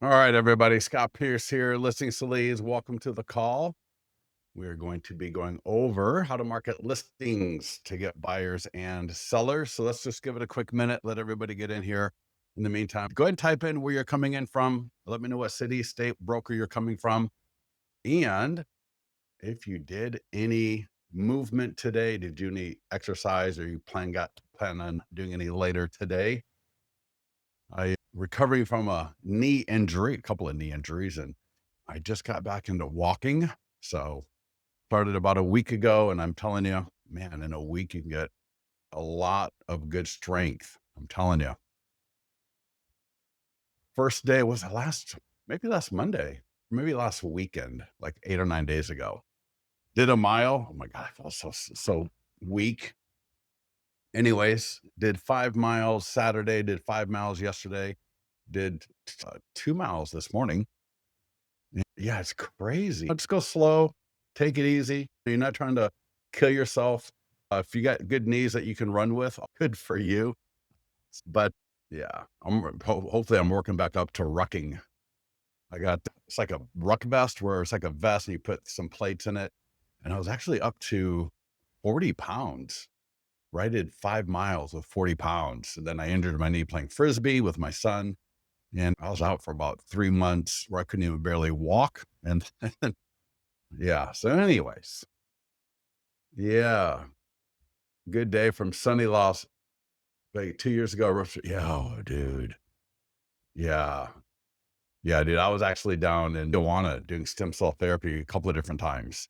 All right, everybody. Scott Pierce here, Listing Leads. Welcome to the call. We are going to be going over how to market listings to get buyers and sellers. So let's just give it a quick minute, let everybody get in here. In the meantime, go ahead and type in where you're coming in from. Let me know what city, state, broker you're coming from. And if you did any movement today, did you any exercise, or you plan on doing any later today? I recovering from a knee injury, a couple of knee injuries, and I just got back into walking. So started about a week ago, and I'm telling you, man, in a week you can get a lot of good strength. I'm telling you. First day was maybe last Monday, maybe last weekend, like 8 or 9 days ago. Did a mile. Oh my God, I felt so weak. Anyways, did 5 miles Saturday, did 5 miles yesterday, did 2 miles this morning. Yeah, it's crazy. Just go slow, take it easy. You're not trying to kill yourself. If you got good knees that you can run with, good for you. But yeah, hopefully I'm working back up to rucking. It's like a ruck vest where it's like a vest and you put some plates in it. And I was actually up to 40 pounds. Right, I did 5 miles with 40 pounds. And then I injured my knee playing Frisbee with my son. And I was out for about 3 months where I couldn't even barely walk. And yeah. So anyways, yeah, good day from sunny Los like 2 years ago. Yeah, oh, dude. Yeah. Yeah, dude. I was actually down in Tijuana doing stem cell therapy a couple of different times.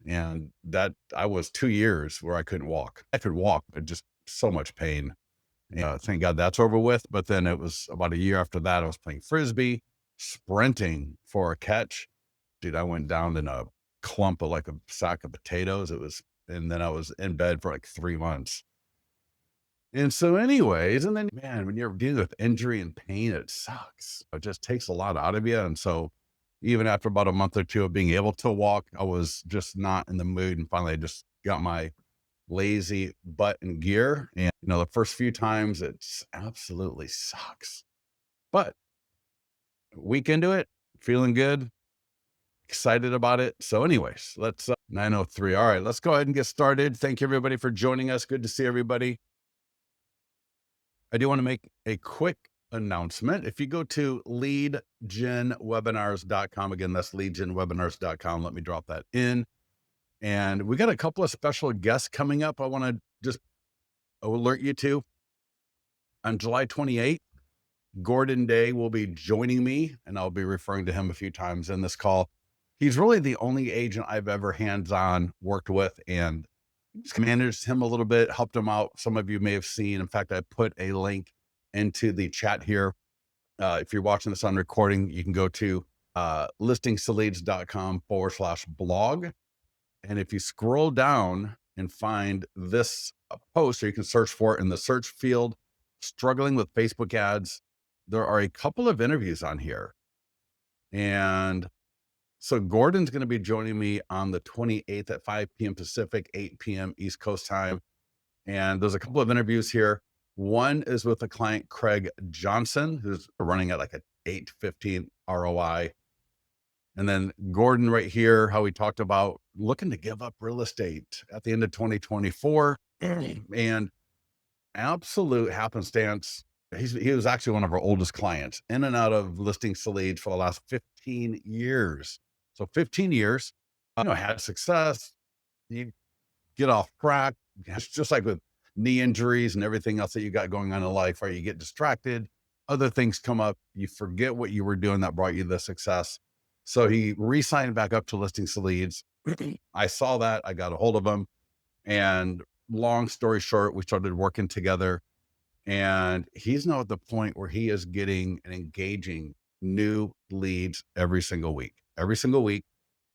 And that I was 2 years where I couldn't walk. I could walk, but just so much pain. Thank God that's over with. But then it was about a year after that, I was playing Frisbee, sprinting for a catch. Dude, I went down in a clump of like a sack of potatoes. And then I was in bed for like 3 months. And so anyways, and then man, when you're dealing with injury and pain, it sucks. It just takes a lot out of you. And so even after about a month or two of being able to walk, I was just not in the mood. And finally I just got my lazy butt in gear. And the first few times it's absolutely sucks. But week into it, feeling good, excited about it. So anyways, let's 9:03. All right, let's go ahead and get started. Thank you everybody for joining us. Good to see everybody. I do want to make a quick announcement. If you go to leadgenwebinars.com, again, that's leadgenwebinars.com. Let me drop that in. And we got a couple of special guests coming up. I want to just alert you to. On July 28th, Gordon Day will be joining me, and I'll be referring to him a few times in this call. He's really the only agent I've ever hands-on worked with, and just managed him a little bit, helped him out. Some of you may have seen. In fact, I put a link into the chat here. If you're watching this on recording, you can go to listingsleads.com/blog. And if you scroll down and find this post, or you can search for it in the search field, struggling with Facebook ads, there are a couple of interviews on here. And so Gordon's going to be joining me on the 28th at 5 p.m. Pacific, 8 p.m. East Coast time. And there's a couple of interviews here. One is with the client, Craig Johnson, who's running at like an 8-15 ROI. And then Gordon right here, how we talked about looking to give up real estate at the end of 2024. And absolute happenstance, he was actually one of our oldest clients, in and out of Listing Leads for the last 15 years. So 15 years, had success. You get off track. It's just like with knee injuries and everything else that you got going on in life, where you get distracted, other things come up, you forget what you were doing that brought you the success. So he re-signed back up to Listing Leads. I saw that, I got a hold of him, and long story short, we started working together, and he's now at the point where he is getting and engaging new leads every single week. Every single week,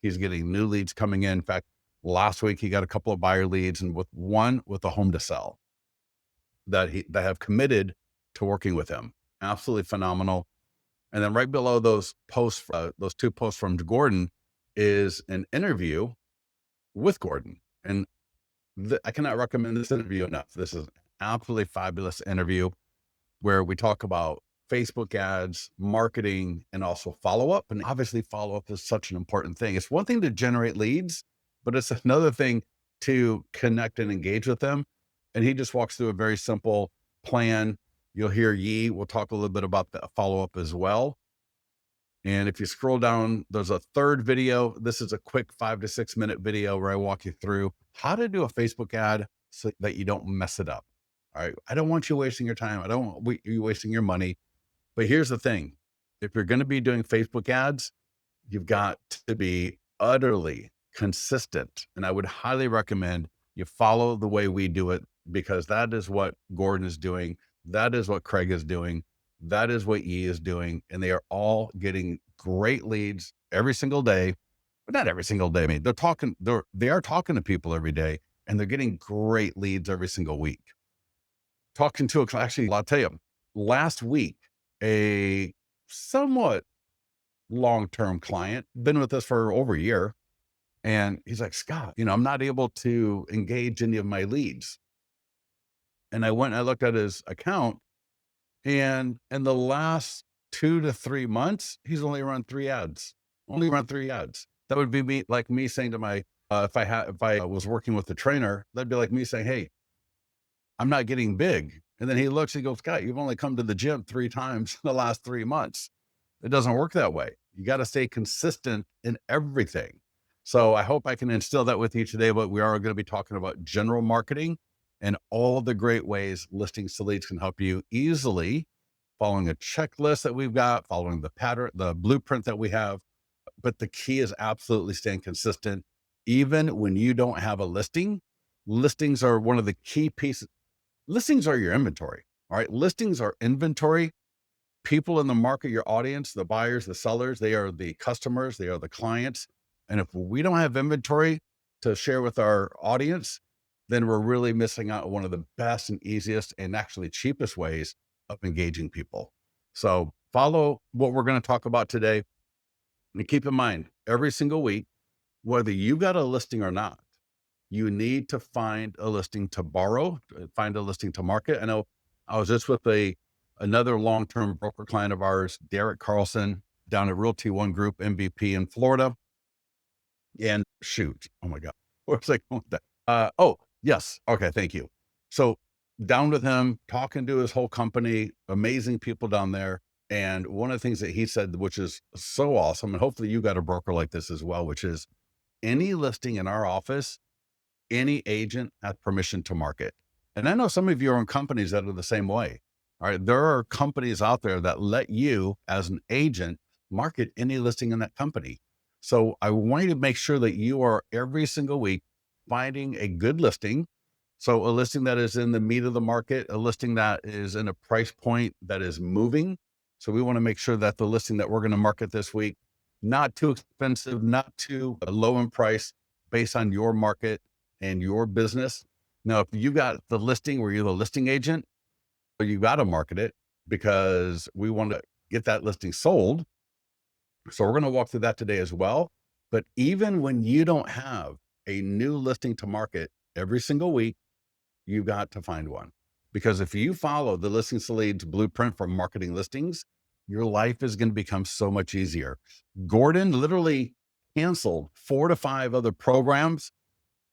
he's getting new leads coming in. In fact, last week he got a couple of buyer leads, and with a home to sell that have committed to working with him. Absolutely phenomenal. And then right below those posts, those two posts from Gordon, is an interview with Gordon. And I cannot recommend this interview enough. This is an absolutely fabulous interview where we talk about Facebook ads, marketing, and also follow up. And obviously, follow up is such an important thing. It's one thing to generate leads, but it's another thing to connect and engage with them. And he just walks through a very simple plan. You'll hear Yee. We'll talk a little bit about the follow up as well. And if you scroll down, there's a third video. This is a quick 5 to 6 minute video where I walk you through how to do a Facebook ad so that you don't mess it up. All right. I don't want you wasting your time. I don't want you wasting your money. But here's the thing. If you're going to be doing Facebook ads, you've got to be utterly consistent. And I would highly recommend you follow the way we do it, because that is what Gordon is doing. That is what Craig is doing. That is what E is doing. And they are all getting great leads every single day, but not every single day. I mean, they are talking to people every day, and they're getting great leads every single week. Talking to actually, I'll tell you, last week, a somewhat long-term client, been with us for over a year. And he's like, Scott, I'm not able to engage any of my leads. And I went and I looked at his account, and in the last 2 to 3 months, he's only run 3 ads, only run 3 ads. That would be me saying to my, if I was working with a trainer, that'd be like me saying, hey, I'm not getting big. And then he looks, he goes, Scott, you've only come to the gym 3 times in the last 3 months. It doesn't work that way. You got to stay consistent in everything. So I hope I can instill that with you today, but we are going to be talking about general marketing and all the great ways listings to leads can help you easily, following a checklist that we've got, following the pattern, the blueprint that we have. But the key is absolutely staying consistent. Even when you don't have a listing, listings are one of the key pieces. Listings are your inventory. All right. Listings are inventory. People in the market, your audience, the buyers, the sellers, they are the customers, they are the clients. And if we don't have inventory to share with our audience, then we're really missing out on one of the best and easiest and actually cheapest ways of engaging people. So follow what we're going to talk about today. And keep in mind, every single week, whether you got a listing or not, you need to find a listing to borrow, find a listing to market. I know I was just with another long-term broker client of ours, Derek Carlson, down at Realty One Group MVP in Florida. And shoot, oh my God, where was I going with that? Oh, yes. Okay. Thank you. So down with him, talking to his whole company, amazing people down there. And one of the things that he said, which is so awesome, and hopefully you got a broker like this as well, which is any listing in our office, any agent has permission to market. And I know some of you are in companies that are the same way. All right. There are companies out there that let you, as an agent, market any listing in that company. So I want you to make sure that you are every single week finding a good listing. So a listing that is in the meat of the market, a listing that is in a price point that is moving. So we want to make sure that the listing that we're going to market this week, not too expensive, not too low in price, based on your market and your business. Now, if you got the listing where you're the listing agent, well, you got to market it, because we want to get that listing sold. So we're going to walk through that today as well. But even when you don't have a new listing to market every single week, you got to find one. Because if you follow the Listings to Leads blueprint for marketing listings, your life is going to become so much easier. Gordon literally canceled 4 to 5 other programs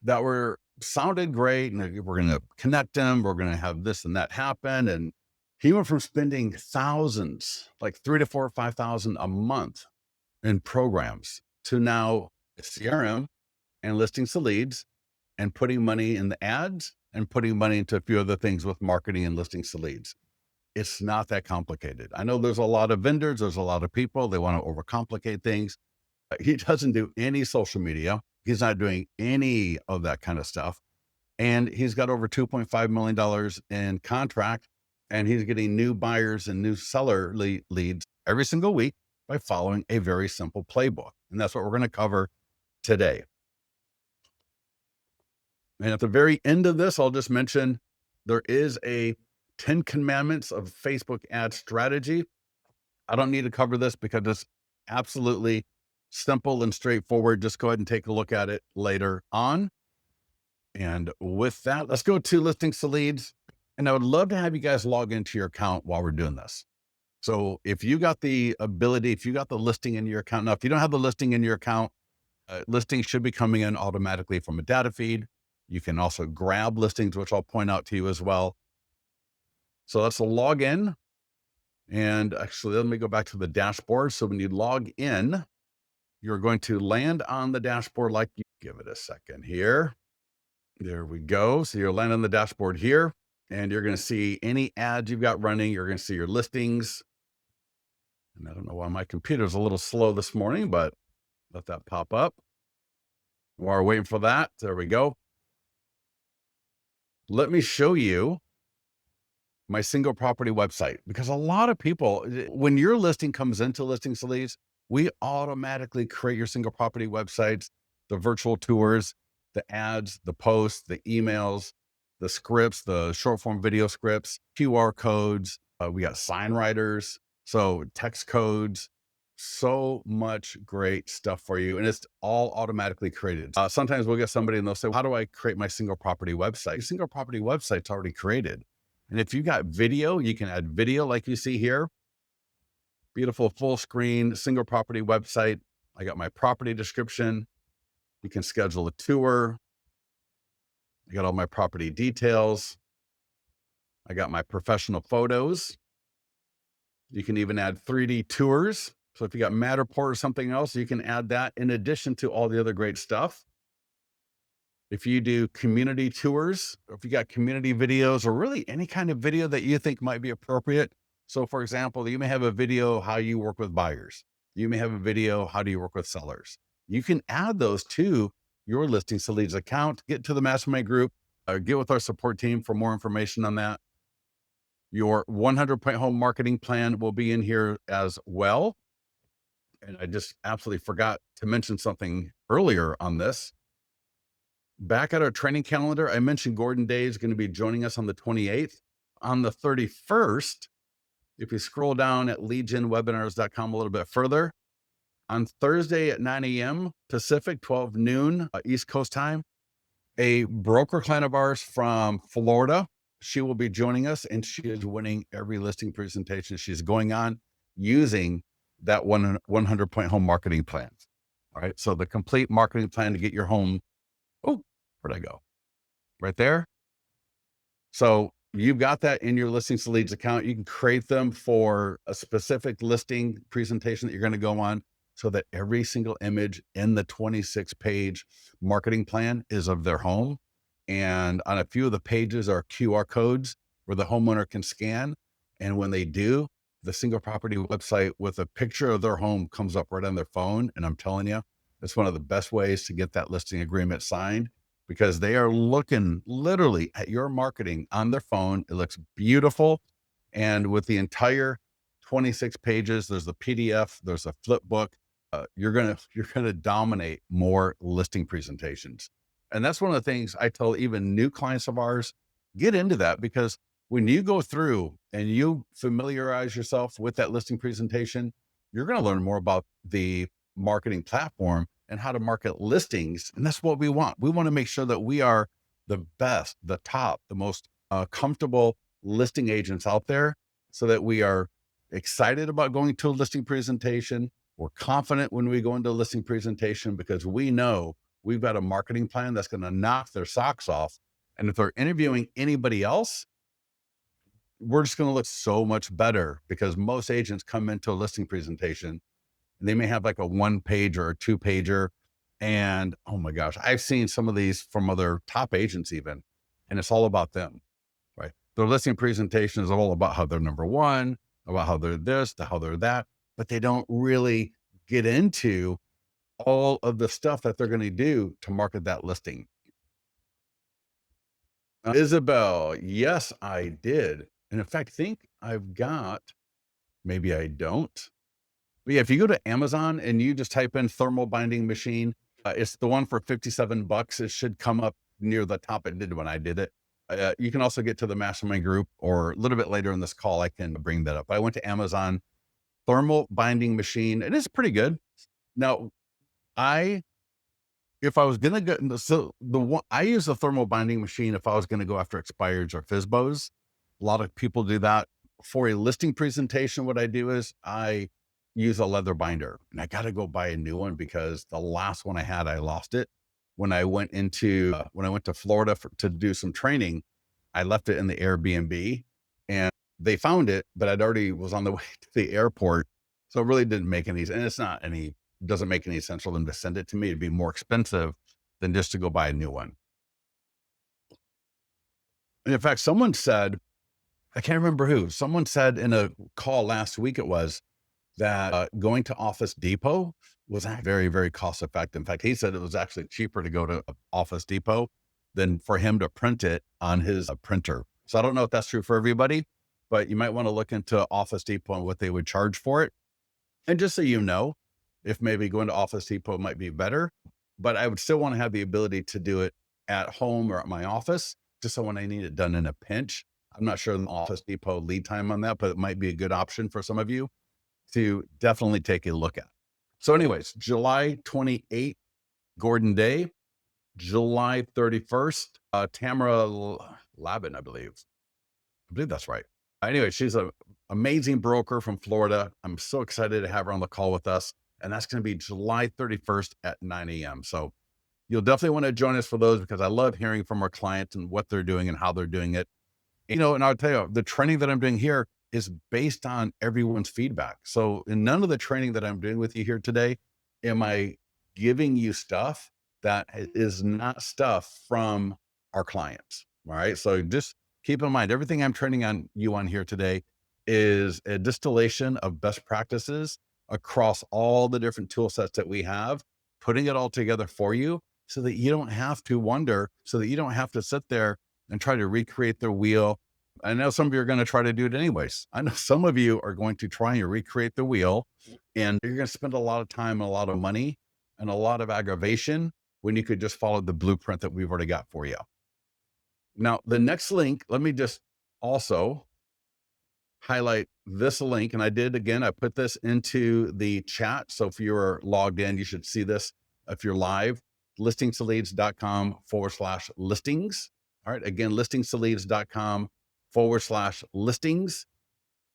that sounded great, and we're going to connect them. We're going to have this and that happen. And he went from spending thousands, like 3 to 4 or 5,000 a month in programs, to now CRM and Listings to Leads, and putting money in the ads and putting money into a few other things with marketing and Listings to Leads. It's not that complicated. I know there's a lot of vendors, there's a lot of people, they want to overcomplicate things. He doesn't do any social media. He's not doing any of that kind of stuff. And he's got over $2.5 million in contract, and he's getting new buyers and new seller leads every single week by following a very simple playbook. And that's what we're going to cover today. And at the very end of this, I'll just mention there is a 10 commandments of Facebook ad strategy. I don't need to cover this because it's absolutely simple and straightforward. Just go ahead and take a look at it later on. And with that, let's go to listings to leads. And I would love to have you guys log into your account while we're doing this. So if you got the ability, if you got the listing in your account, now if you don't have the listing in your account, listings should be coming in automatically from a data feed. You can also grab listings, which I'll point out to you as well. So let's log in. And actually, let me go back to the dashboard. So when you log in, you're going to land on the dashboard like you give it a second here. There we go. So you'll land on the dashboard here and you're going to see any ads you've got running. You're going to see your listings. And I don't know why my computer's a little slow this morning, but let that pop up. While we're waiting for that, there we go. Let me show you my single property website, because a lot of people, when your listing comes into Listings to Leads, we automatically create your single property websites, the virtual tours, the ads, the posts, the emails, the scripts, the short form video scripts, QR codes. We got sign writers, so text codes, so much great stuff for you. And it's all automatically created. Sometimes we'll get somebody and they'll say, how do I create my single property website? Your single property website's already created. And if you got video, you can add video like you see here. Beautiful full screen, single property website. I got my property description. You can schedule a tour. I got all my property details. I got my professional photos. You can even add 3D tours. So if you got Matterport or something else, you can add that in addition to all the other great stuff. If you do community tours, or if you got community videos, or really any kind of video that you think might be appropriate. So for example, you may have a video, how you work with buyers. You may have a video, how do you work with sellers? You can add those to your Listings to Leads account, get to the mastermind group, get with our support team for more information on that. Your 100-point home marketing plan will be in here as well. And I just absolutely forgot to mention something earlier on this. Back at our training calendar, I mentioned Gordon Day is going to be joining us on the 28th. On the 31st, if you scroll down at leadgenwebinars.com a little bit further, on Thursday at 9 a.m. Pacific, 12 noon East Coast time, a broker client of ours from Florida, she will be joining us, and she is winning every listing presentation she's going on using that 100-point home marketing plan. All right. So the complete marketing plan to get your home. Oh, where'd I go? Right there. So you've got that in your Listings to Leads account. You can create them for a specific listing presentation that you're going to go on, so that every single image in the 26-page marketing plan is of their home. And on a few of the pages are QR codes where the homeowner can scan. And when they do, the single property website with a picture of their home comes up right on their phone. And I'm telling you, it's one of the best ways to get that listing agreement signed, because they are looking literally at your marketing on their phone. It looks beautiful. And with the entire 26 pages, there's a PDF, there's a flip book. You're gonna dominate more listing presentations. And that's one of the things I tell even new clients of ours, get into that, because when you go through and you familiarize yourself with that listing presentation, you're going to learn more about the marketing platform and how to market listings. And that's what we want. We want to make sure that we are the best, the top, the most comfortable listing agents out there, so that we are excited about going to a listing presentation. We're confident when we go into a listing presentation, because we know we've got a marketing plan that's going to knock their socks off. And if they're interviewing anybody else, we're just going to look so much better, because most agents come into a listing presentation and they may have like a 1-page or a 2-pager. And oh my gosh, I've seen some of these from other top agents even, and it's all about them, right? Their listing presentation is all about how they're number one, about how they're this, to how they're that, but they don't really get into all of the stuff that they're going to do to market that listing. Isabel, yes, I did. And in fact, think I've got, maybe I don't. But yeah, if you go to Amazon and you just type in thermal binding machine, it's the one for $57. It should come up near the top. It did when I did it. You can also get to the mastermind group, or a little bit later in this call, I can bring that up. I went to Amazon, thermal binding machine. It is pretty good. Now, I if I was gonna go, so the one I use a thermal binding machine if I was gonna go after expireds or FSBOs. A lot of people do that. For a listing presentation, what I do is I use a leather binder, and I got to go buy a new one because the last one I had, I lost it when I went to Florida to do some training. I left it in the Airbnb, and they found it, but I'd already was on the way to the airport, so it really didn't make any. And it's not any doesn't make any sense for them to send it to me. It'd be more expensive than just to go buy a new one. And in fact, someone said, I can't remember who, someone said in a call last week, it was that going to Office Depot was very, very cost effective. In fact, he said it was actually cheaper to go to Office Depot than for him to print it on his printer. So I don't know if that's true for everybody, but you might want to look into Office Depot and what they would charge for it. And just so you know, if maybe going to Office Depot might be better, but I would still want to have the ability to do it at home or at my office, just so when I need it done in a pinch. I'm not sure the Office Depot lead time on that, but it might be a good option for some of you to definitely take a look at. So, anyways, July 28th, Gordon Day, July 31st, Tamara Lavin, I believe. I believe that's right. Anyway, she's an amazing broker from Florida. I'm so excited to have her on the call with us. And that's going to be July 31st at 9 a.m. So you'll definitely want to join us for those because I love hearing from our clients and what they're doing and how they're doing it. And I'll tell you, the training that I'm doing here is based on everyone's feedback. So in none of the training that I'm doing with you here today, am I giving you stuff that is not stuff from our clients. All right. So just keep in mind, everything I'm training on you on here today is a distillation of best practices across all the different tool sets that we have, putting it all together for you so that you don't have to wonder, so that you don't have to sit there and try to recreate the wheel. I know some of you are going to try to do it anyways. I know some of you are going to try and recreate the wheel, and you're going to spend a lot of time and a lot of money and a lot of aggravation when you could just follow the blueprint that we've already got for you. Now, the next link, let me just also highlight this link. And I put this into the chat. So if you're logged in, you should see this. If you're live, listingtoleads.com/listings. All right. Again, listingtoleads.com/listings.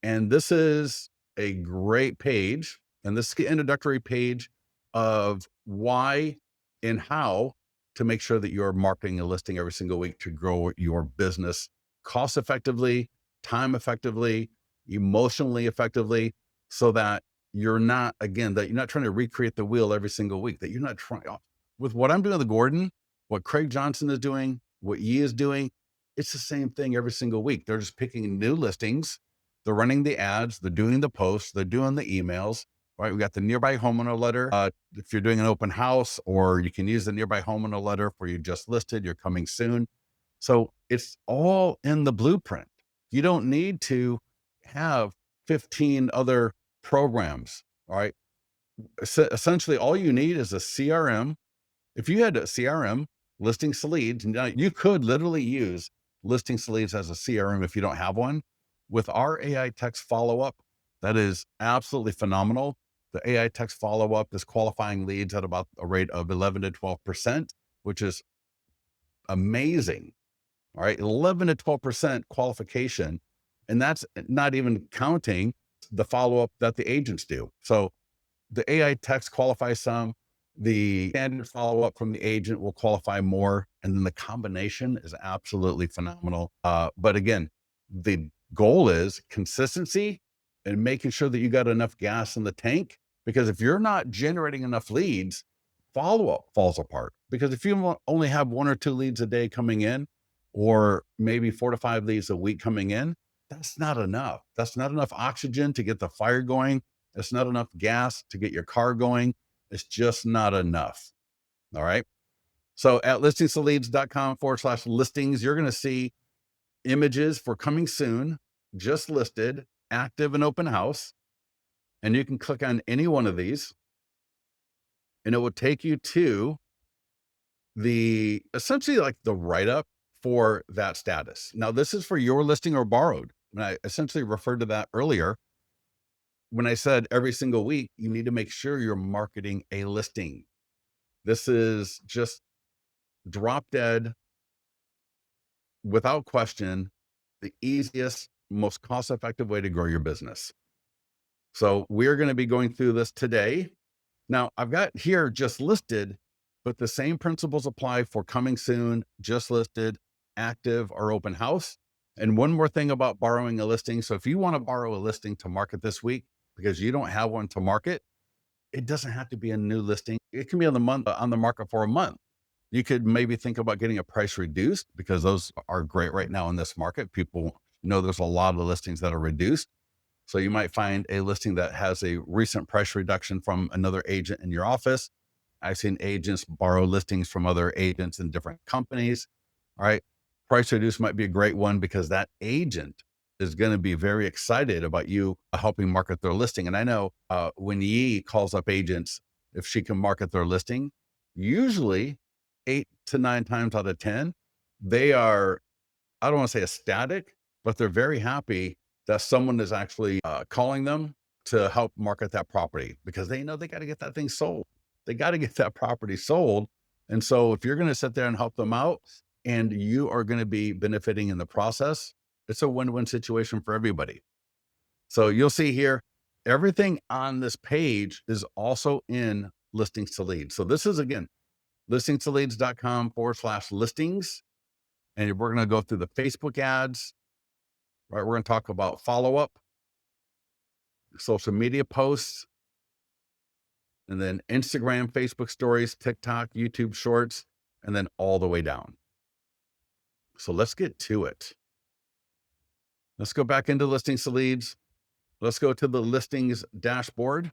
And this is a great page. And this is the introductory page of why and how to make sure that you're marketing a listing every single week to grow your business cost effectively, time effectively, emotionally effectively, so that you're not, again, that you're not trying to recreate the wheel every single week, that you're not trying with what I'm doing with Gordon, what Craig Johnson is doing, what Yi is doing. It's the same thing every single week. They're just picking new listings. They're running the ads. They're doing the posts. They're doing the emails. Right. We got the nearby homeowner letter. If you're doing an open house, or you can use the nearby homeowner letter for you just listed, you're coming soon. So it's all in the blueprint. You don't need to have 15 other programs. All right. Essentially, all you need is a CRM. If you had a CRM, Listings to Leads, now you could literally use Listings to Leads as a CRM if you don't have one. With our AI text follow-up, that is absolutely phenomenal. The AI text follow-up is qualifying leads at about a rate of 11 to 12%, which is amazing. All right, 11 to 12% qualification. And that's not even counting the follow-up that the agents do. So the AI text qualifies some, the standard follow-up from the agent will qualify more. And then the combination is absolutely phenomenal. But again, the goal is consistency and making sure that you got enough gas in the tank, because if you're not generating enough leads, follow-up falls apart. Because if you only have 1 or 2 leads a day coming in, or maybe 4 to 5 leads a week coming in, that's not enough. That's not enough oxygen to get the fire going. It's not enough gas to get your car going. It's just not enough. All right. So at listingstoleads.com/listings, you're going to see images for coming soon, just listed, active, and open house. And you can click on any one of these, and it will take you to the essentially like the write-up for that status. Now, this is for your listing or borrowed. And I essentially referred to that earlier when I said every single week, you need to make sure you're marketing a listing. This is just drop dead, without question, the easiest, most cost effective way to grow your business. So we're going to be going through this today. Now, I've got here just listed, but the same principles apply for coming soon, just listed, active, or open house. And one more thing about borrowing a listing. So if you want to borrow a listing to market this week because you don't have one to market, it doesn't have to be a new listing. It can be on the market for a month. You could maybe think about getting a price reduced because those are great right now in this market. People know there's a lot of listings that are reduced. So you might find a listing that has a recent price reduction from another agent in your office. I've seen agents borrow listings from other agents in different companies. All right. Price reduce might be a great one because that agent is going to be very excited about you helping market their listing. And I know when Yee calls up agents, if she can market their listing, usually 8 to 9 times out of 10, they are, I don't want to say ecstatic, but they're very happy that someone is actually calling them to help market that property because they know they got to get that thing sold. They got to get that property sold. And so if you're going to sit there and help them out and you are going to be benefiting in the process, it's a win-win situation for everybody. So you'll see here, everything on this page is also in listings to leads. So this is, again, listingstoleads.com/listings. And we're going to go through the Facebook ads, right? We're going to talk about follow-up, social media posts, and then Instagram, Facebook stories, TikTok, YouTube shorts, and then all the way down. So let's get to it. Let's go back into listings to leads. Let's go to the listings dashboard.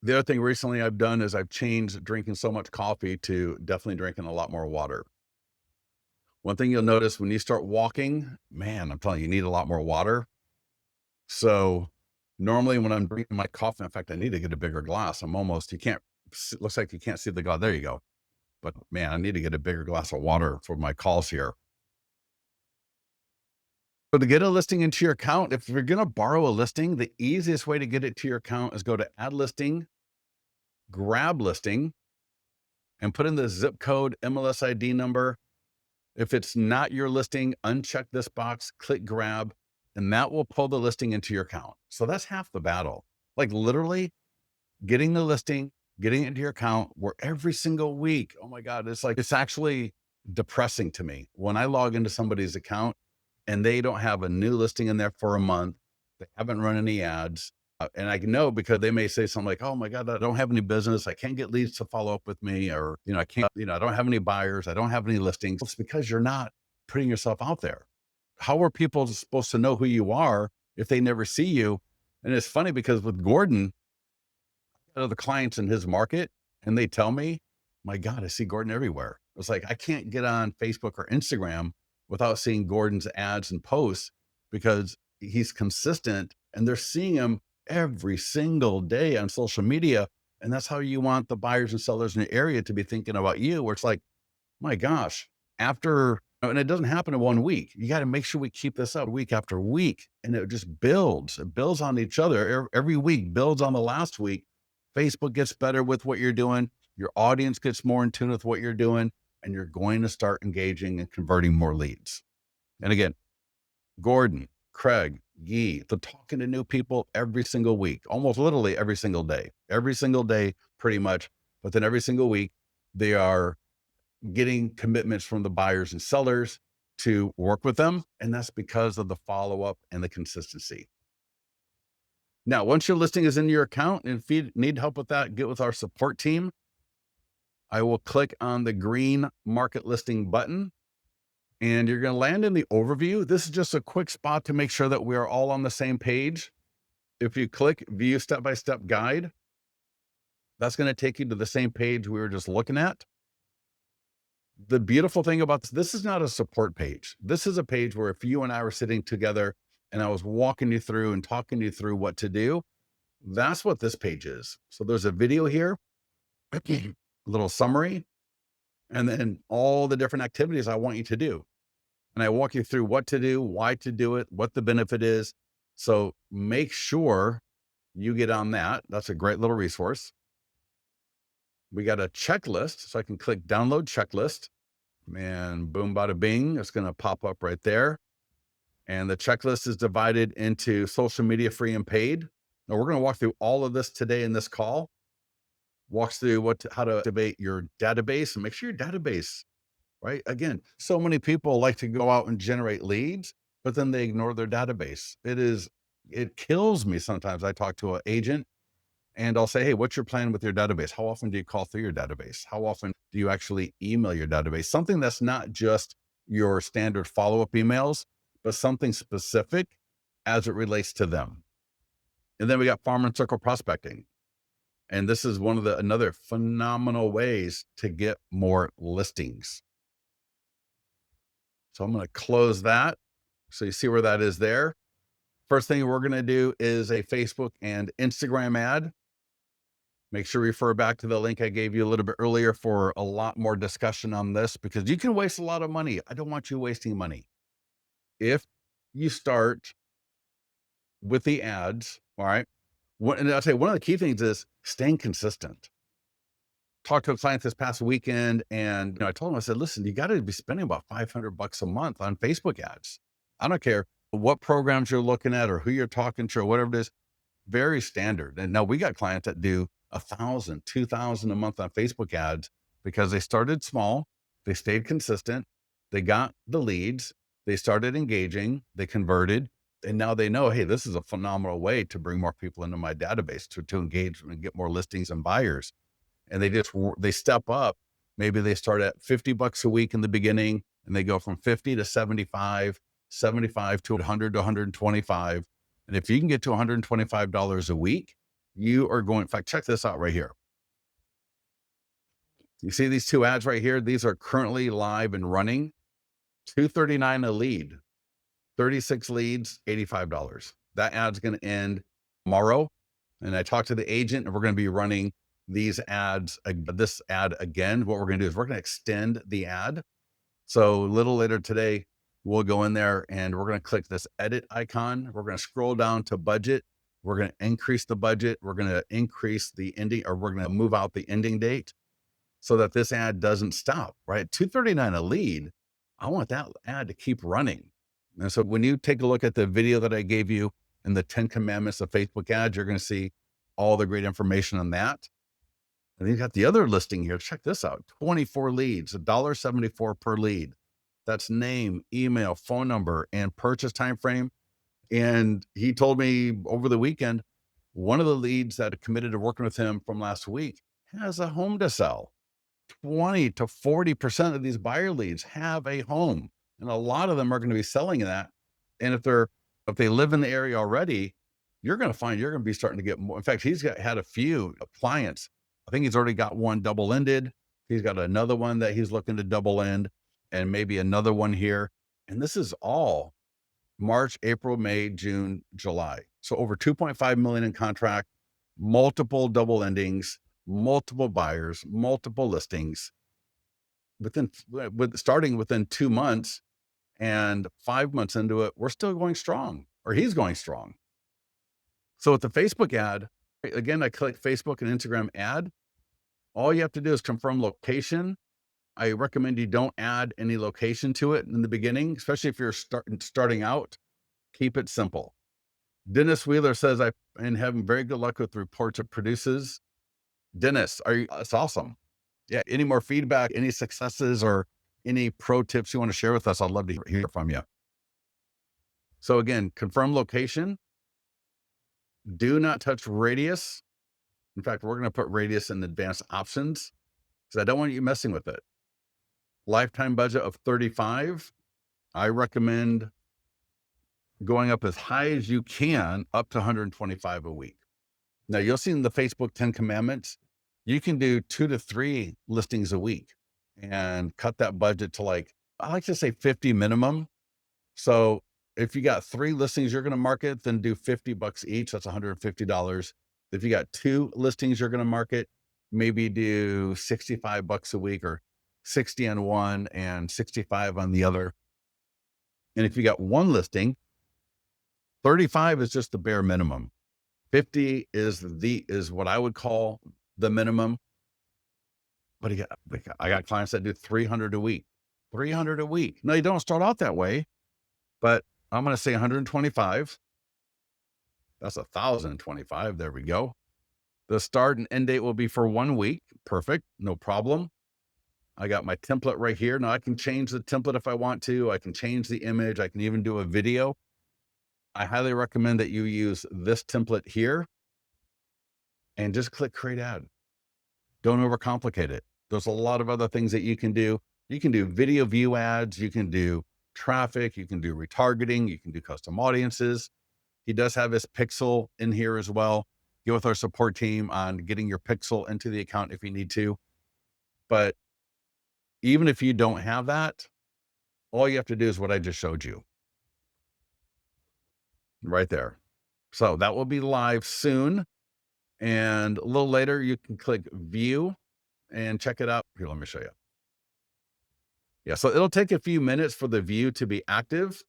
The other thing recently I've done is I've changed drinking so much coffee to definitely drinking a lot more water. One thing you'll notice when you start walking, man, I'm telling you, you need a lot more water. So normally when I'm drinking my coffee, in fact, I need to get a bigger glass. Looks like you can't see the glass. There you go. But man, I need to get a bigger glass of water for my calls here. So to get a listing into your account, if you're going to borrow a listing, the easiest way to get it to your account is go to add listing, grab listing, and put in the zip code, MLS ID number. If it's not your listing, uncheck this box, click grab, and that will pull the listing into your account. So that's half the battle. Like literally getting the listing, getting it into your account, where every single week, oh my God, it's actually depressing to me when I log into somebody's account and they don't have a new listing in there for a month. They haven't run any ads. And I know because they may say something like, oh my God, I don't have any business. I can't get leads to follow up with me. Or, I can't, I don't have any buyers. I don't have any listings. It's because you're not putting yourself out there. How are people supposed to know who you are if they never see you? And it's funny because with Gordon, the clients in his market, and they tell me, my God, I see Gordon everywhere. It's like, I can't get on Facebook or Instagram without seeing Gordon's ads and posts because he's consistent and they're seeing him every single day on social media. And that's how you want the buyers and sellers in the area to be thinking about you, where it's like, my gosh, and it doesn't happen in 1 week. You got to make sure we keep this up week after week. And it just builds. It builds on each other. Every week builds on the last week. Facebook gets better with what you're doing. Your audience gets more in tune with what you're doing, and you're going to start engaging and converting more leads. And again, Gordon, Craig, Yee, they're talking to new people every single week, almost literally every single day, pretty much. But then every single week, they are getting commitments from the buyers and sellers to work with them. And that's because of the follow-up and the consistency. Now, once your listing is in your account, and if you need help with that, get with our support team. I will click on the green market listing button and you're going to land in the overview. This is just a quick spot to make sure that we are all on the same page. If you click view step-by-step guide, that's going to take you to the same page we were just looking at. The beautiful thing about this is not a support page. This is a page where if you and I were sitting together and I was walking you through and talking you through what to do, that's what this page is. So there's a video here, a little summary, and then all the different activities I want you to do. And I walk you through what to do, why to do it, what the benefit is. So make sure you get on that. That's a great little resource. We got a checklist. So I can click download checklist and boom, bada bing. It's going to pop up right there. And the checklist is divided into social media free and paid. Now we're going to walk through all of this today in this call. Walks through how to activate your database and make sure your database, right? Again, so many people like to go out and generate leads, but then they ignore their database. It kills me sometimes. I talk to an agent and I'll say, hey, what's your plan with your database? How often do you call through your database? How often do you actually email your database? Something that's not just your standard follow-up emails, but something specific as it relates to them. And then we got farm and circle prospecting. And this is one of another phenomenal ways to get more listings. So I'm going to close that. So you see where that is there. First thing we're going to do is a Facebook and Instagram ad. Make sure you refer back to the link I gave you a little bit earlier for a lot more discussion on this, because you can waste a lot of money. I don't want you wasting money. If you start with the ads, all right. And I'll say one of the key things is staying consistent. Talked to a client this past weekend, and I told him, I said, listen, you got to be spending about $500 a month on Facebook ads. I don't care what programs you're looking at or who you're talking to or whatever it is, very standard. And now we got clients that do $1,000, $2,000 a month on Facebook ads because they started small, they stayed consistent, they got the leads, they started engaging, they converted, and now they know, hey, this is a phenomenal way to bring more people into my database to engage and get more listings and buyers. And they step up. Maybe they start at $50 a week in the beginning, and they go from 50 to 75, 75 to 100 to 125. And if you can get to $125 a week, you are going, in fact, check this out right here. You see these two ads right here? These are currently live and running. $239 a lead, 36 leads, $85. That ad's going to end tomorrow. And I talked to the agent, and we're going to be running these ads, this ad again. What we're going to do is we're going to extend the ad. So a little later today, we'll go in there and we're going to click this edit icon. We're going to scroll down to budget. We're going to increase the budget. We're going to increase the ending, or we're going to move out the ending date so that this ad doesn't stop, right? $239 a lead. I want that ad to keep running. And so when you take a look at the video that I gave you and the 10 commandments of Facebook ads, you're going to see all the great information on that. And then you got the other listing here. Check this out. 24 leads, $1.74 per lead. That's name, email, phone number, and purchase time frame. And he told me over the weekend, one of the leads that committed to working with him from last week has a home to sell. 20 to 40% of these buyer leads have a home, and a lot of them are going to be selling that. And if they live in the area already, you're going to find you're going to be starting to get more. In fact, had a few clients. I think he's already got one double ended. He's got another one that he's looking to double end, and maybe another one here. And this is all March, April, May, June, July. So over 2.5 million in contract, multiple double endings, multiple buyers, multiple listings starting within 2 months, and 5 months into it, we're still going strong, or he's going strong. So with the Facebook ad, again, I click Facebook and Instagram ad. All you have to do is confirm location. I recommend you don't add any location to it in the beginning, especially if you're starting out. Keep it simple. Dennis Wheeler says, I am having very good luck with the reports it produces. Dennis, that's awesome. Yeah. Any more feedback, any successes, or any pro tips you want to share with us? I'd love to hear from you. So again, confirm location. Do not touch radius. In fact, we're going to put radius in advanced options because I don't want you messing with it. Lifetime budget of 35. I recommend going up as high as you can, up to 125 a week. Now you'll see in the Facebook 10 commandments, you can do 2 to 3 listings a week and cut that budget to, like, I like to say 50 minimum. So if you got 3 listings you're going to market, then do $50 each. That's $150. If you got 2 listings you're going to market, maybe do $65 a week, or 60 on one and 65 on the other. And if you got 1 listing, 35 is just the bare minimum. 50 is what I would call the minimum. But I got clients that do 300 a week, 300 a week. No, you don't start out that way, but I'm going to say 125. That's 1,025. There we go. The start and end date will be for 1 week. Perfect. No problem. I got my template right here. Now I can change the template if I want to. I can change the image. I can even do a video. I highly recommend that you use this template here and just click create ad. Don't overcomplicate it. There's a lot of other things that you can do. You can do video view ads. You can do traffic. You can do retargeting. You can do custom audiences. He does have his pixel in here as well. Get with our support team on getting your pixel into the account if you need to. But even if you don't have that, all you have to do is what I just showed you right there. So that will be live soon. And a little later, you can click view and check it out. Here, let me show you. Yeah, so it'll take a few minutes for the view to be active.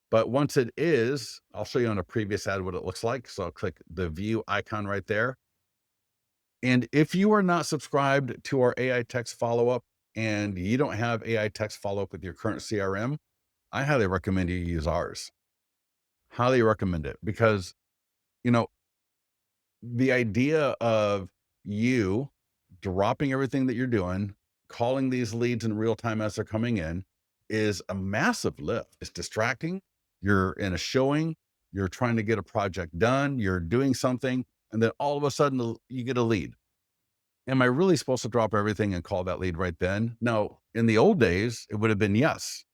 But once it is, I'll show you on a previous ad what it looks like. So I'll click the view icon right there. And if you are not subscribed to our AI text follow-up and you don't have AI text follow-up with your current CRM, I highly recommend you use ours. Highly recommend it because, you know, the idea of you dropping everything that you're doing, calling these leads in real time as they're coming in is a massive lift. It's distracting. You're in a showing, you're trying to get a project done, you're doing something, and then all of a sudden you get a lead. Am I really supposed to drop everything and call that lead right then? No, in the old days, it would have been yes,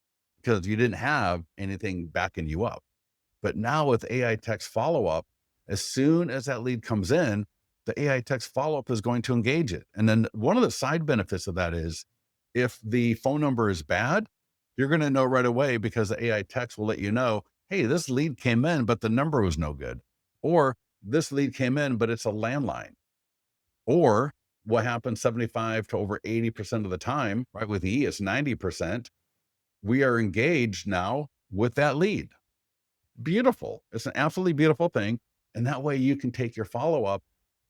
because you didn't have anything backing you up. But now with AI text follow-up, as soon as that lead comes in, the AI text follow-up is going to engage it. And then one of the side benefits of that is if the phone number is bad, you're going to know right away because the AI text will let you know, hey, this lead came in, but the number was no good. Or this lead came in, but it's a landline. Or what happens 75 to over 80% of the time, right? With E, it's 90%. We are engaged now with that lead. Beautiful. It's an absolutely beautiful thing. And that way you can take your follow-up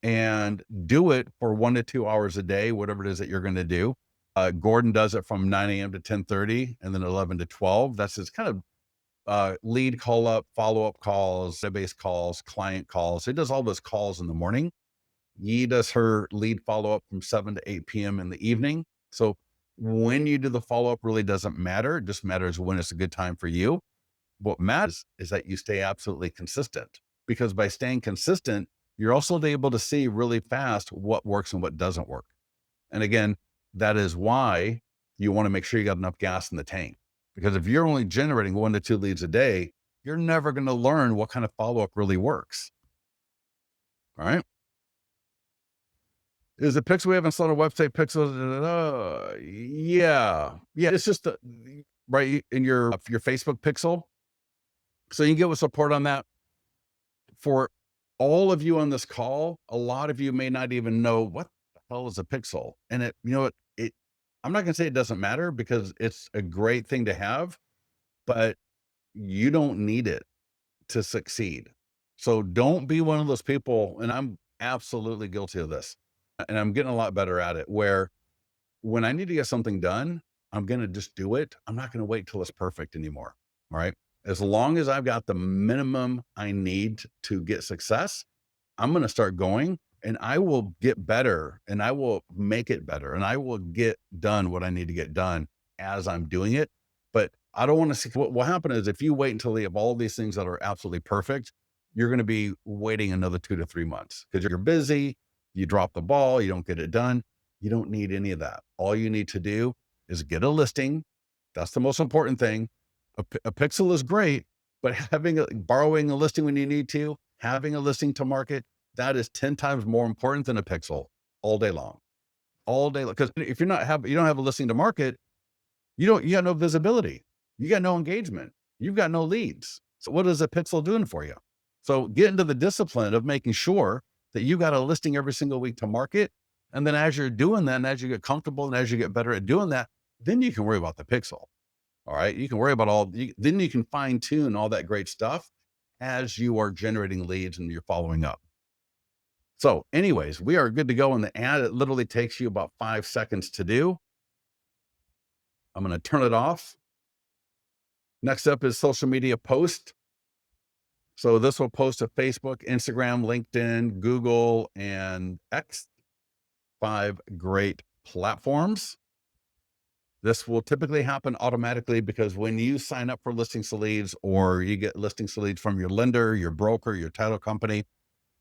and do it for 1 to 2 hours a day, whatever it is that you're going to do. Gordon does it from 9 a.m. to 10:30 and then 11 to 12. That's his kind of lead call up, follow-up calls, database calls, client calls. He does all those calls in the morning. Yi does her lead follow-up from 7 to 8 p.m. in the evening. So when you do the follow-up really doesn't matter. It just matters when it's a good time for you. What matters is that you stay absolutely consistent, because by staying consistent, you're also able to see really fast what works and what doesn't work. And again, that is why you want to make sure you got enough gas in the tank, because if you're only generating 1 to 2 leads a day, you're never going to learn what kind of follow-up really works. All right. Is the pixel we have installed a website pixel? Yeah. Yeah. It's just right in your Facebook pixel. So you can get with support on that. For all of you on this call, a lot of you may not even know what the hell is a pixel. And I'm not going to say it doesn't matter because it's a great thing to have, but you don't need it to succeed. So don't be one of those people. And I'm absolutely guilty of this. And I'm getting a lot better at it, where when I need to get something done, I'm going to just do it. I'm not going to wait till it's perfect anymore. All right. As long as I've got the minimum I need to get success, I'm going to start going and I will get better and I will make it better and I will get done what I need to get done as I'm doing it. But I don't want to see what will happen is if you wait until you have all these things that are absolutely perfect, you're going to be waiting another 2 to 3 months because you're busy, you drop the ball, you don't get it done. You don't need any of that. All you need to do is get a listing. That's the most important thing. A pixel is great, but borrowing a listing when you need to, having a listing to market, that is 10 times more important than a pixel all day long. All day long. Because if you don't have a listing to market, you got no visibility. You got no engagement. You've got no leads. So what is a pixel doing for you? So get into the discipline of making sure that you got a listing every single week to market. And then as you're doing that, and as you get comfortable and as you get better at doing that, then you can worry about the pixel. All right. You can worry about then you can fine tune all that great stuff as you are generating leads and you're following up. So anyways, we are good to go in the ad. It literally takes you about 5 seconds to do. I'm going to turn it off. Next up is social media post. So this will post to Facebook, Instagram, LinkedIn, Google, and X, 5 great platforms. This will typically happen automatically because when you sign up for listings to leads, or you get listings to leads from your lender, your broker, your title company,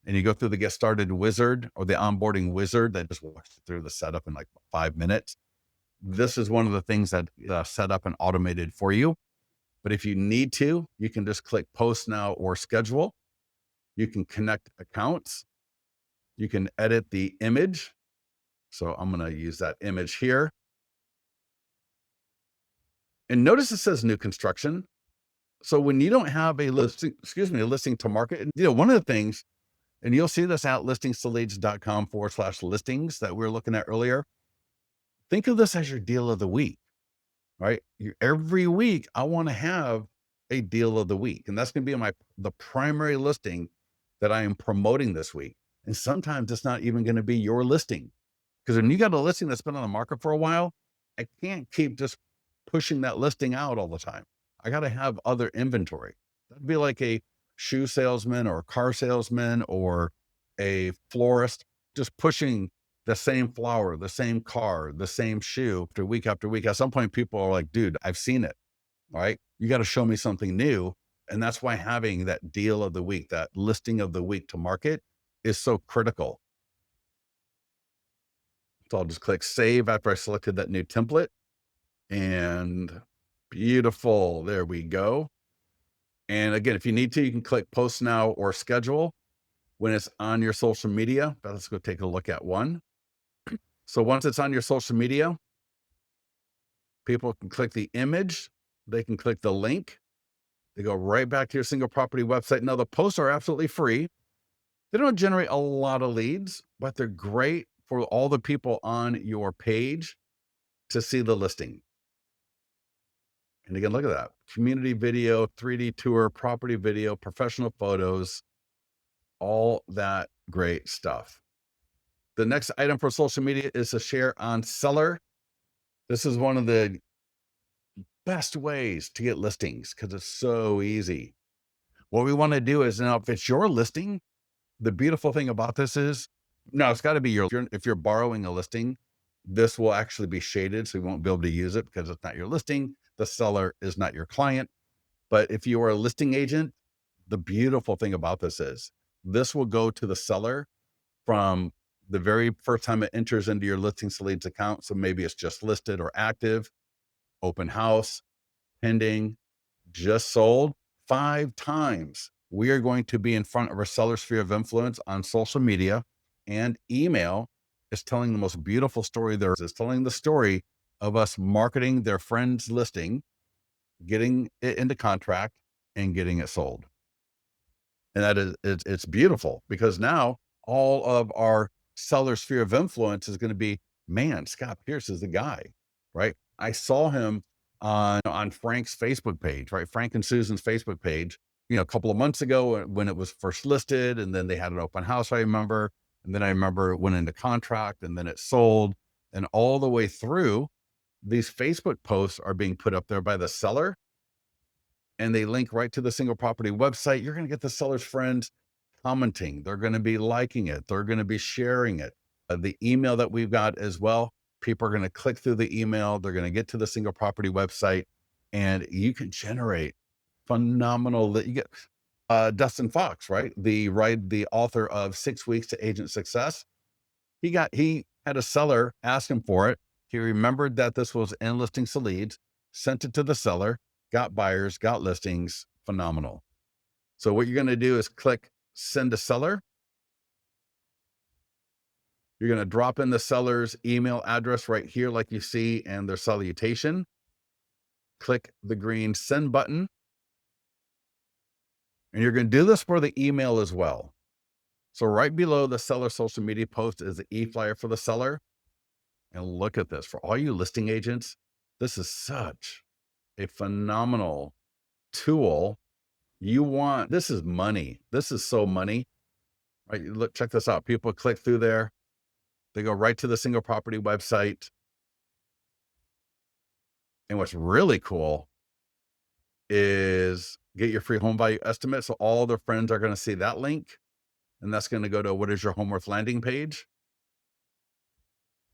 and you go through the get started wizard or the onboarding wizard that just walks you through the setup in like 5 minutes. This is one of the things that set up and automated for you. But if you need to, you can just click post now or schedule. You can connect accounts. You can edit the image. So I'm going to use that image here. And notice it says new construction. So when you don't have a listing, a listing to market, and one of the things, and you'll see this at listingstoleads.com/listings that we were looking at earlier. Think of this as your deal of the week, right? Every week, I want to have a deal of the week, and that's going to be the primary listing that I am promoting this week. And sometimes it's not even going to be your listing, because when you got a listing that's been on the market for a while, I can't keep just pushing that listing out all the time. I got to have other inventory. That'd be like a shoe salesman or a car salesman or a florist, just pushing the same flower, the same car, the same shoe after week after week. At some point, people are like, dude, I've seen it. All right. You got to show me something new. And that's why having that deal of the week, that listing of the week to market is so critical. So I'll just click save after I selected that new template. And beautiful. There we go. And again, if you need to, you can click post now or schedule when it's on your social media. But let's go take a look at one. So once it's on your social media, people can click the image. They can click the link. They go right back to your single property website. Now, the posts are absolutely free. They don't generate a lot of leads, but they're great for all the people on your page to see the listing. And again, look at that. Community video, 3D tour, property video, professional photos, all that great stuff. The next item for social media is to share on seller. This is one of the best ways to get listings because it's so easy. What we want to do is, now if it's your listing, the beautiful thing about this is, no, it's got to be if you're borrowing a listing, this will actually be shaded. So you won't be able to use it because it's not your listing. The seller is not your client. But if you are a listing agent, the beautiful thing about this is this will go to the seller from the very first time it enters into your listings to leads account. So maybe it's just listed or active, open house, pending, just sold. 5 times we are going to be in front of our seller sphere of influence on social media, and email is telling the most beautiful story there is telling the story of us marketing their friend's listing, getting it into contract, and getting it sold. And that is, it's beautiful because now all of our seller sphere of influence is going to be, man, Scott Pierce is the guy, right? I saw him on Frank's Facebook page, right? Frank and Susan's Facebook page, a couple of months ago when it was first listed, and then they had an open house, I remember. And then I remember it went into contract, and then it sold. And all the way through, these Facebook posts are being put up there by the seller, and they link right to the single property website. You're going to get the seller's friends commenting. They're going to be liking it. They're going to be sharing it. The email that we've got as well, people are going to click through the email. They're going to get to the single property website, and you can generate phenomenal. You get Dustin Fox, right? The author of 6 Weeks to Agent Success. He had a seller ask him for it. He remembered that this was in listings to leads, sent it to the seller, got buyers, got listings. Phenomenal. So what you're going to do is click send to seller. You're going to drop in the seller's email address right here, like you see, and their salutation. Click the green send button. And you're going to do this for the email as well. So right below the seller social media post is the e-flyer for the seller. And look at this. For all you listing agents, this is such a phenomenal tool. This is money. This is so money. right? Look, check this out. People click through there. They go right to the single property website. And what's really cool is get your free home value estimate. So all their friends are going to see that link. And that's going to go to what is your home worth landing page.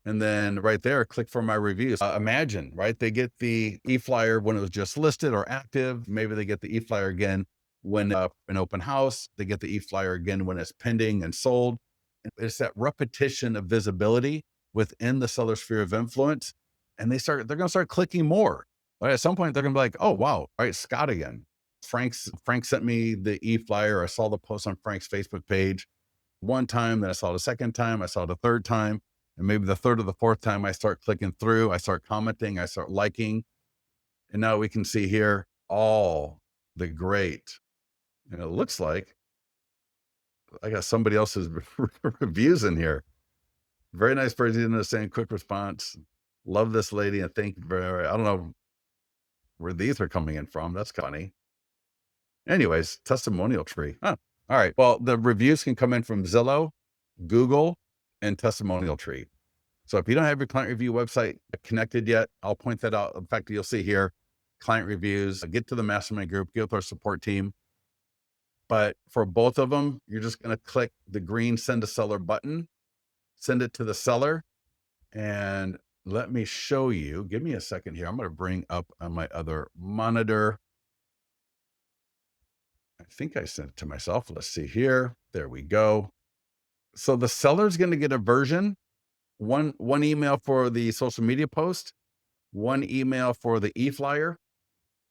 And then right there, click for my reviews. Imagine, right? They get the e-flyer when it was just listed or active. Maybe they get the e-flyer again when an open house. They get the e-flyer again when it's pending and sold. It's that repetition of visibility within the seller sphere of influence. And they're going to start clicking more. Right? At some point, they're going to be like, oh, wow. All right, Scott again. Frank sent me the e-flyer. I saw the post on Frank's Facebook page one time, then I saw it a second time, I saw it a third time, and maybe the third or the fourth time I start clicking through, I start commenting, I start liking, and now we can see here all the great, and it looks like I got somebody else's reviews in here. Very nice person saying quick response. Love this lady and thank you very, I don't know where these are coming in from. That's funny. Anyways, testimonial tree. Huh. All right. Well, the reviews can come in from Zillow, Google, and testimonial tree. So if you don't have your client review website connected yet, I'll point that out. In fact, you'll see here, client reviews, get to the mastermind group, get with our support team. But for both of them, you're just going to click the green send to seller button, send it to the seller. And let me show you, give me a second here. I'm going to bring up on my other monitor. I think I sent it to myself. Let's see here. There we go. So the seller's going to get a version, one email for the social media post, one email for the e-flyer.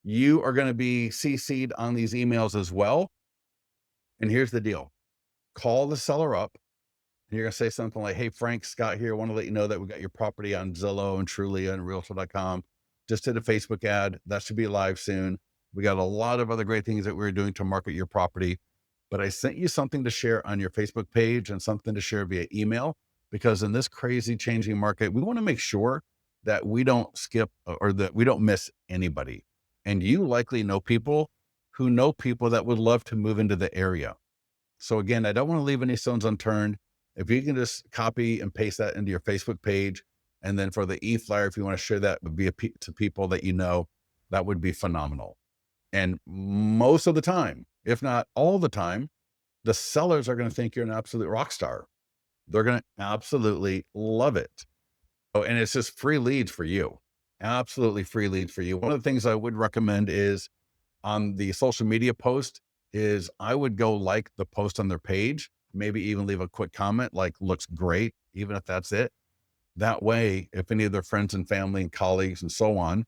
You are going to be CC'd on these emails as well. And here's the deal. Call the seller up. And you're going to say something like, hey, Frank, Scott here. I want to let you know that we got your property on Zillow and Trulia and Realtor.com. Just did a Facebook ad. That should be live soon. We got a lot of other great things that we're doing to market your property. But I sent you something to share on your Facebook page and something to share via email, because in this crazy changing market, we want to make sure that we don't skip or that we don't miss anybody. And you likely know people who know people that would love to move into the area. So again, I don't want to leave any stones unturned. If you can just copy and paste that into your Facebook page, and then for the e-flyer, if you want to share that to people that you know, that would be phenomenal. And most of the time, if not all the time, the sellers are going to think you're an absolute rock star. They're going to absolutely love it. Oh, and it's just free leads for you. Absolutely free leads for you. One of the things I would recommend is on the social media post is I would go like the post on their page, maybe even leave a quick comment like looks great, even if that's it. That way, if any of their friends and family and colleagues and so on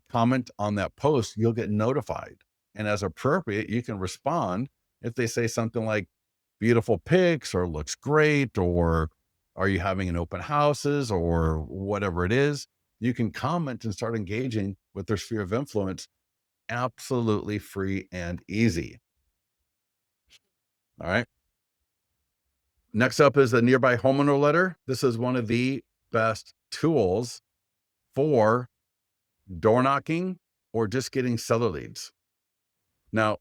comment on that post, you'll get notified. And as appropriate, you can respond if they say something like beautiful pics or looks great, or are you having an open houses or whatever it is. You can comment and start engaging with their sphere of influence. Absolutely free and easy. All right. Next up is the nearby homeowner letter. This is one of the best tools for door knocking or just getting seller leads. Now,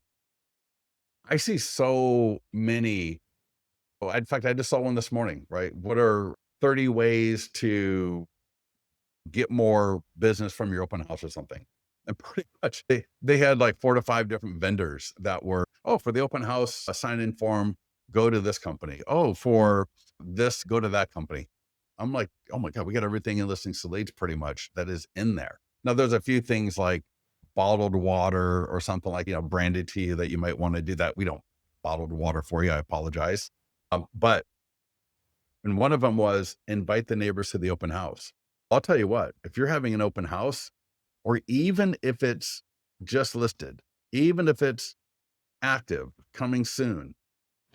I see so many. In fact, I just saw one this morning, right? What are 30 ways to get more business from your open house or something? And pretty much they had like 4 to 5 different vendors that were, oh, for the open house, a sign-in form, go to this company. Oh, for this, go to that company. I'm like, oh my God, we got everything in Listing Leads pretty much that is in there. Now there's a few things like bottled water or something like, branded to you that you might want to do that. We don't bottled water for you. I apologize. But and one of them was invite the neighbors to the open house. I'll tell you what, if you're having an open house, or even if it's just listed, even if it's active, coming soon,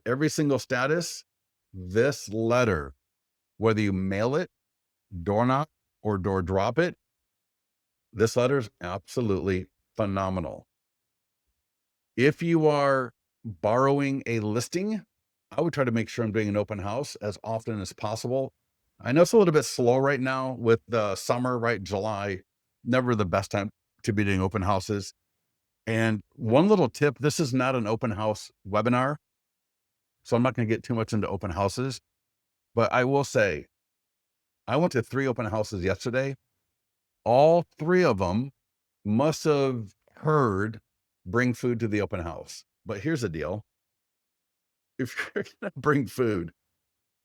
every single status, this letter, whether you mail it, door knock, or door drop it, this letter is absolutely phenomenal. If you are borrowing a listing, I would try to make sure I'm doing an open house as often as possible. I know it's a little bit slow right now with the summer, right? July, never the best time to be doing open houses. And one little tip, this is not an open house webinar. So I'm not going to get too much into open houses, but I will say I went to 3 open houses yesterday. All 3 of them must have heard bring food to the open house. But here's the deal. If you're going to bring food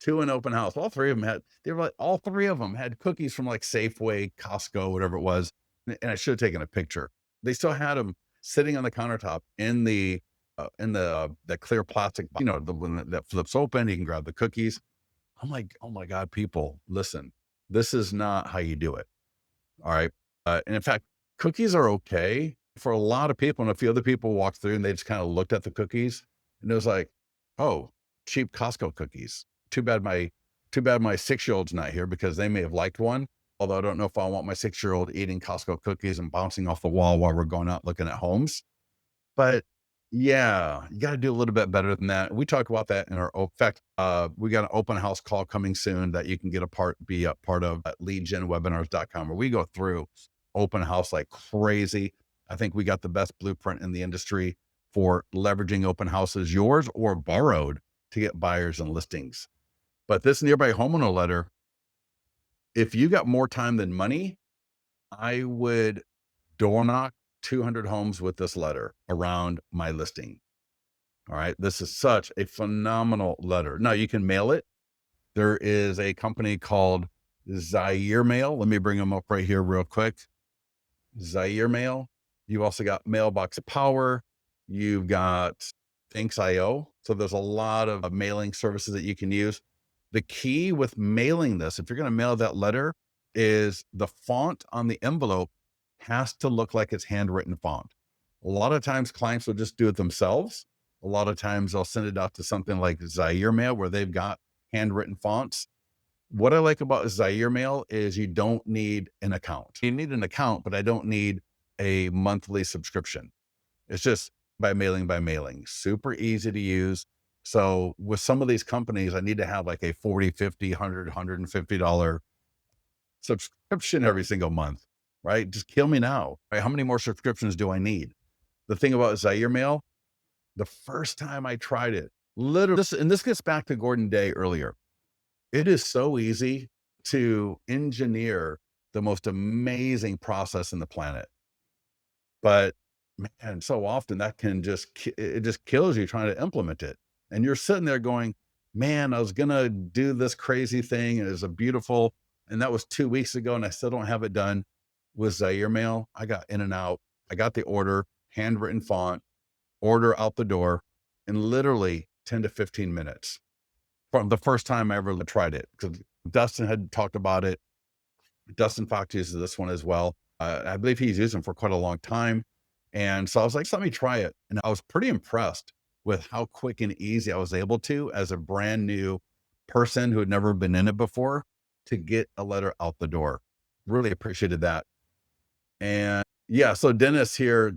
to an open house, all 3 of them they were like, all 3 of them had cookies from like Safeway, Costco, whatever it was. And I should have taken a picture. They still had them sitting on the countertop in the clear plastic, the one that flips open. You can grab the cookies. I'm like, oh my God, people, listen, this is not how you do it. All right. And in fact, cookies are okay for a lot of people. And a few other people walked through and they just kind of looked at the cookies and it was like, oh, cheap Costco cookies. Too bad my 6-year-old's not here because they may have liked one. Although I don't know if I want my 6-year-old eating Costco cookies and bouncing off the wall while we're going out looking at homes. But yeah, you got to do a little bit better than that. We talk about that in our in fact, we got an open house call coming soon that you can be a part of at leadgenwebinars.com, where we go through open house like crazy. I think we got the best blueprint in the industry for leveraging open houses, yours or borrowed, to get buyers and listings. But this nearby homeowner letter, if you got more time than money, I would door knock 200 homes with this letter around my listing. All right. This is such a phenomenal letter. Now you can mail it. There is a company called Zaire Mail. Let me bring them up right here real quick. Zaire Mail. You've also got Mailbox Power. You've got Thanks.io. So there's a lot of mailing services that you can use. The key with mailing this, if you're going to mail that letter, is the font on the envelope has to look like it's handwritten font. A lot of times clients will just do it themselves. A lot of times they'll send it out to something like Zaire Mail where they've got handwritten fonts. What I like about Zaire Mail is you don't need an account. You need an account, but I don't need a monthly subscription. It's just by mailing, super easy to use. So with some of these companies, I need to have like a 40, 50, 100, $150 subscription every single month, right? Just kill me now. Right? How many more subscriptions do I need? The thing about Zaire Mail, the first time I tried it, literally, and this gets back to Gordon Day earlier. It is so easy to engineer the most amazing process in the planet. But man, so often that can it just kills you trying to implement it. And you're sitting there going, man, I was going to do this crazy thing. And it was and that was 2 weeks ago. And I still don't have it done. With Zaire Mail, I got in and out. I got the order, handwritten font, order out the door in literally 10 to 15 minutes from the first time I ever tried it. Because Dustin had talked about it. Dustin Fox uses this one as well. I believe he's used them for quite a long time. And so I was like, let me try it. And I was pretty impressed with how quick and easy I was able to, as a brand new person who had never been in it before, to get a letter out the door. Really appreciated that. And yeah, so Dennis here,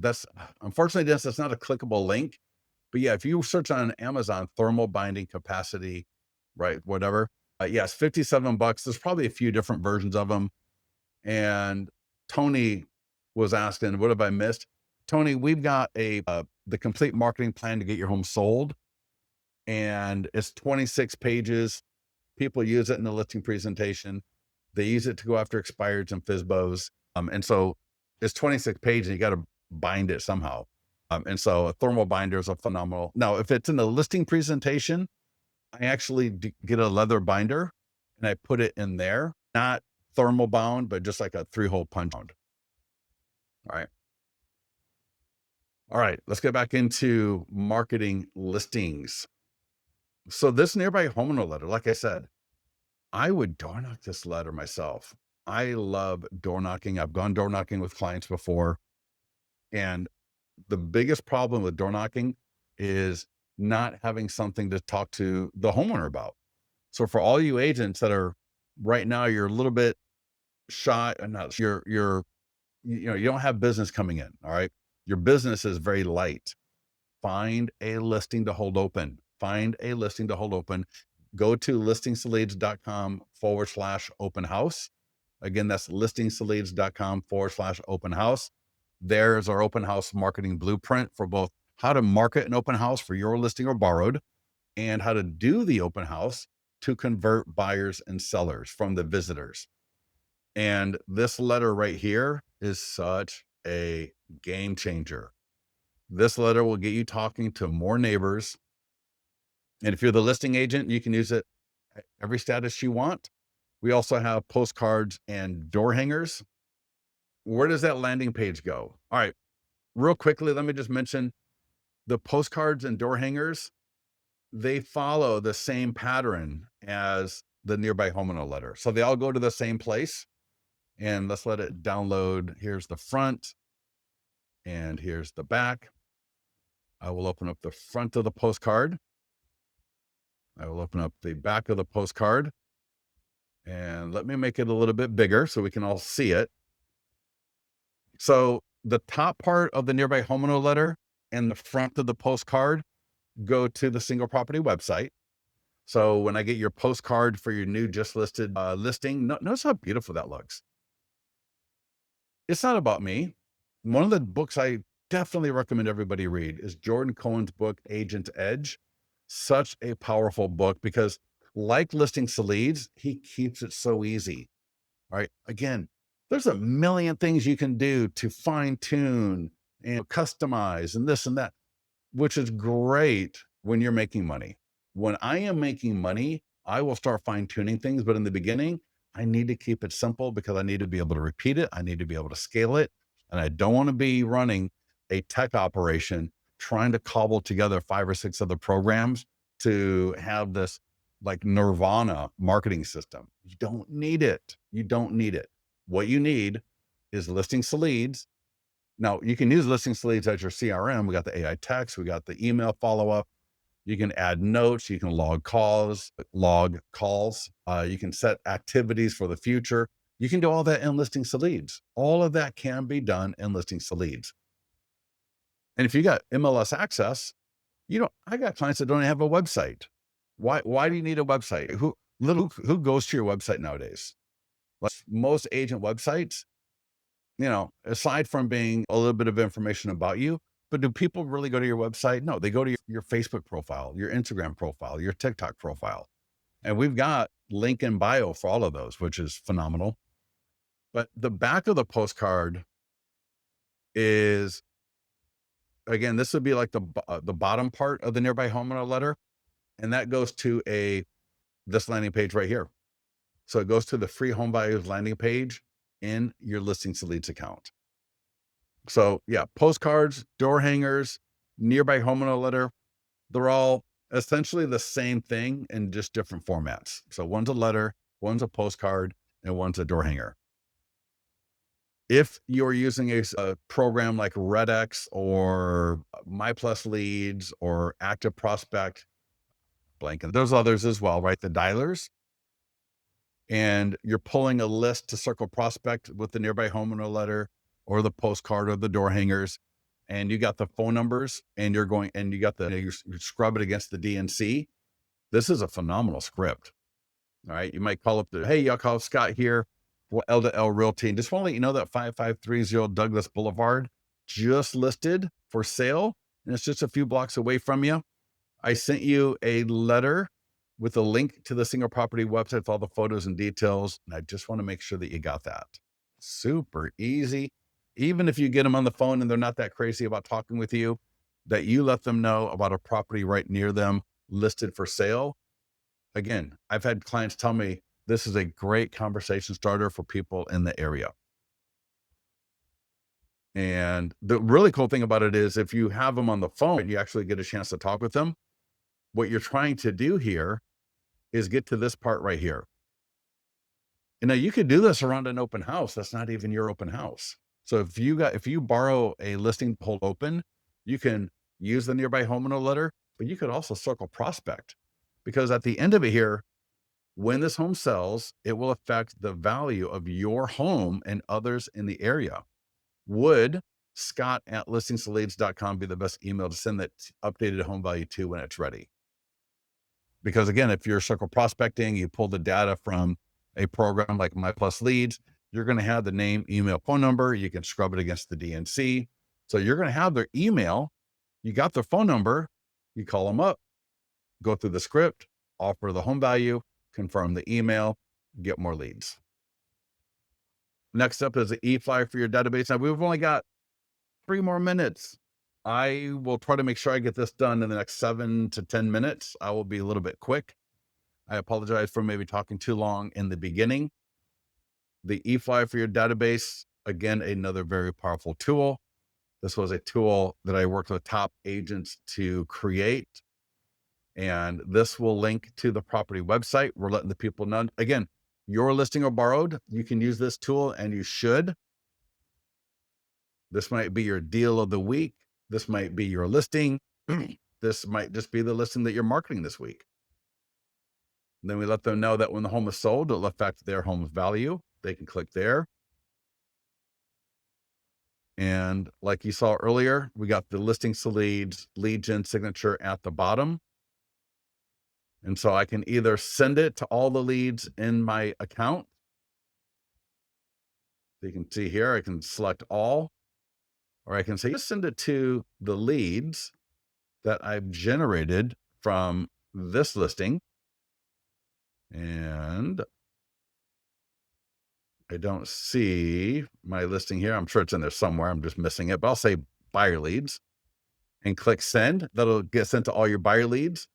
unfortunately, Dennis, that's not a clickable link. But yeah, if you search on Amazon, thermal binding capacity, right, whatever. Yes, $57. There's probably a few different versions of them. And Tony was asking, what have I missed? Tony, we've got the complete marketing plan to get your home sold. And it's 26 pages. People use it in the listing presentation. They use it to go after expireds and FSBOs. And so it's 26 pages and you got to bind it somehow. And so a thermal binder is a phenomenal. Now, if it's in the listing presentation, I actually get a leather binder and I put it in there, not thermal bound, but just like a 3-hole punch bound. All right. Let's get back into marketing listings. So this nearby homeowner letter, like I said, I would door knock this letter myself. I love door knocking. I've gone door knocking with clients before. And the biggest problem with door knocking is not having something to talk to the homeowner about. So for all you agents that are right now, you're a little bit shy and not you don't have business coming in. All right. Your business is very light. Find a listing to hold open. Go to listingsleads.com/open house. Again, that's listingsleads.com/open house. There's our open house marketing blueprint for both how to market an open house for your listing or borrowed, and how to do the open house to convert buyers and sellers from the visitors. And this letter right here is such a game changer. This letter will get you talking to more neighbors. And if you're the listing agent, you can use it at every status you want. We also have postcards and door hangers. Where does that landing page go? All right, real quickly, let me just mention the postcards and door hangers. They follow the same pattern as the nearby homeowner letter. So they all go to the same place. And let's let it download. Here's the front and here's the back. I will open up the front of the postcard. I will open up the back of the postcard, and let me make it a little bit bigger so we can all see it. So the top part of the nearby homeowner letter and the front of the postcard go to the single property website. So when I get your postcard for your new just listed listing, notice how beautiful that looks. It's not about me. One of the books I definitely recommend everybody read is Jordan Cohen's book, Agent's Edge. Such a powerful book because, like listing leads, he keeps it so easy. All right. Again, there's a million things you can do to fine tune and customize and this and that, which is great when you're making money. When I am making money, I will start fine tuning things. But in the beginning, I need to keep it simple because I need to be able to repeat it. I need to be able to scale it. And I don't want to be running a tech operation trying to cobble together 5 or 6 other programs to have this like nirvana marketing system. You don't need it. You don't need it. What you need is listing leads. Now you can use listing leads as your CRM. We got the AI text, we got the email follow-up. You can add notes, you can log calls, you can set activities for the future. You can do all that in listing leads. All of that can be done in listing leads. And if you got MLS access, I got clients that don't have a website. Why do you need a website? Who goes to your website nowadays? Like most agent websites, aside from being a little bit of information about you, but do people really go to your website? No, they go to your Facebook profile, your Instagram profile, your TikTok profile. And we've got link in bio for all of those, which is phenomenal. But the back of the postcard is, again, this would be like the bottom part of the nearby homeowner letter. And that goes to this landing page right here. So it goes to the free home buyers landing page in your listing leads account. So yeah, postcards, door hangers, nearby homeowner letter, they're all essentially the same thing in just different formats. So one's a letter, one's a postcard, and one's a door hanger. If you're using a program like RedX or MyPlus Leads or Active Prospect, blank, and there's others as well, right? The dialers. And you're pulling a list to circle prospect with the nearby homeowner letter or the postcard or the door hangers, and you got the phone numbers and you scrub it against the DNC. This is a phenomenal script. All right. You might call up hey, Yakov Scott here, L to L Realty. And just want to let you know that 5530 Douglas Boulevard just listed for sale. And it's just a few blocks away from you. I sent you a letter with a link to the single property website with all the photos and details. And I just want to make sure that you got that. Super easy. Even if you get them on the phone and they're not that crazy about talking with you, that you let them know about a property right near them listed for sale. Again, I've had clients tell me this is a great conversation starter for people in the area. And the really cool thing about it is if you have them on the phone, you actually get a chance to talk with them. What you're trying to do here is get to this part right here. And now you could do this around an open house. That's not even your open house. So if you borrow a listing hold open, you can use the nearby homeowner letter, but you could also circle prospect, because at the end of it here, when this home sells, it will affect the value of your home and others in the area. Would Scott@listingsleads.com be the best email to send that updated home value to when it's ready? Because again, if you're circle prospecting, you pull the data from a program like MyPlus Leads, you're going to have the name, email, phone number. You can scrub it against the DNC. So you're going to have their email. You got their phone number. You call them up. go through the script, offer the home value, confirm the email, get more leads. Next up is the e-flyer for your database. Now we've only got 3 more minutes. I will try to make sure I get this done in the next 7 to 10 minutes. I will be a little bit quick. I apologize for maybe talking too long in the beginning. The e-flyer for your database, again, another very powerful tool. This was a tool that I worked with top agents to create. And this will link to the property website. We're letting the people know. Again, your listing or borrowed, you can use this tool and you should. This might be your deal of the week. This might be your listing. This might just be the listing that you're marketing this week. And then we let them know that when the home is sold, it'll affect their home's value. They can click there. And like you saw earlier, we got the listings to leads, lead gen signature at the bottom. And so I can either send it to all the leads in my account. So you can see here, I can select all, or I can say, just send it to the leads that I've generated from this listing. And I don't see my listing here. I'm sure it's in there somewhere. I'm just missing it, but I'll say buyer leads and click send. That'll get sent to all your buyer leads.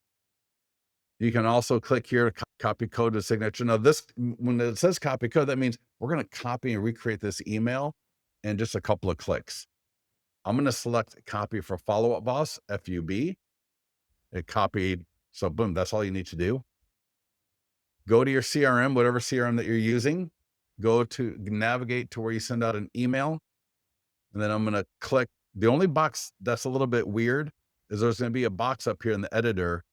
You can also click here to copy code to signature. Now this, when it says copy code, that means we're going to copy and recreate this email in just a couple of clicks. I'm going to select copy for follow-up boss, FUB. It copied. So boom, that's all you need to do. Go to your CRM, whatever CRM that you're using, go to navigate to where you send out an email. And then I'm going to click. The only box that's a little bit weird is there's going to be a box up here in the editor,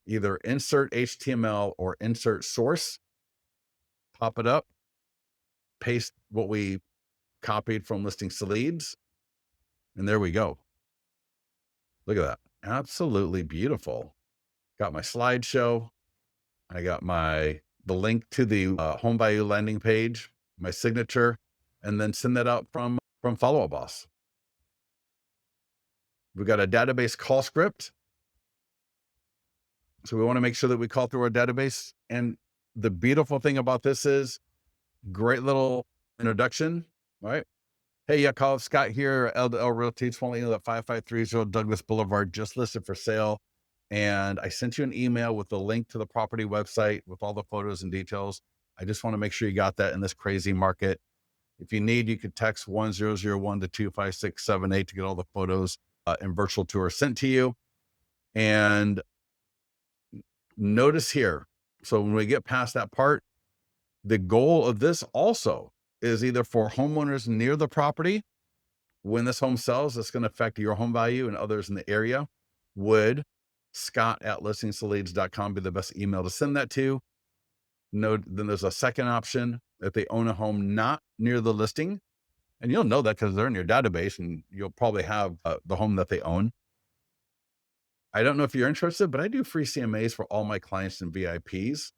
either insert HTML or insert source. Pop it up, paste what we copied from listings to leads. And there we go. Look at that. Absolutely beautiful. Got my slideshow. I got the link to the home value landing page, my signature, and then send that out from Follow Up Boss. We've got a database call script. So we want to make sure that we call through our database. And the beautiful thing about this is great little introduction, right? Hey, yeah, call Scott here, LDL Realty, 20 at 5530 Douglas Boulevard, just listed for sale. And I sent you an email with the link to the property website with all the photos and details. I just want to make sure you got that in this crazy market. If you need, you could text 1001 to 25678 to get all the photos and virtual tour sent to you. And notice here, so when we get past that part, the goal of this also is either for homeowners near the property. When this home sells, it's going to affect your home value and others in the area. Would scott@listingstoleads.com be the best email to send that to? No, then there's a second option if they own a home not near the listing. And you'll know that because they're in your database and you'll probably have the home that they own. I don't know if you're interested, but I do free CMAs for all my clients and VIPs.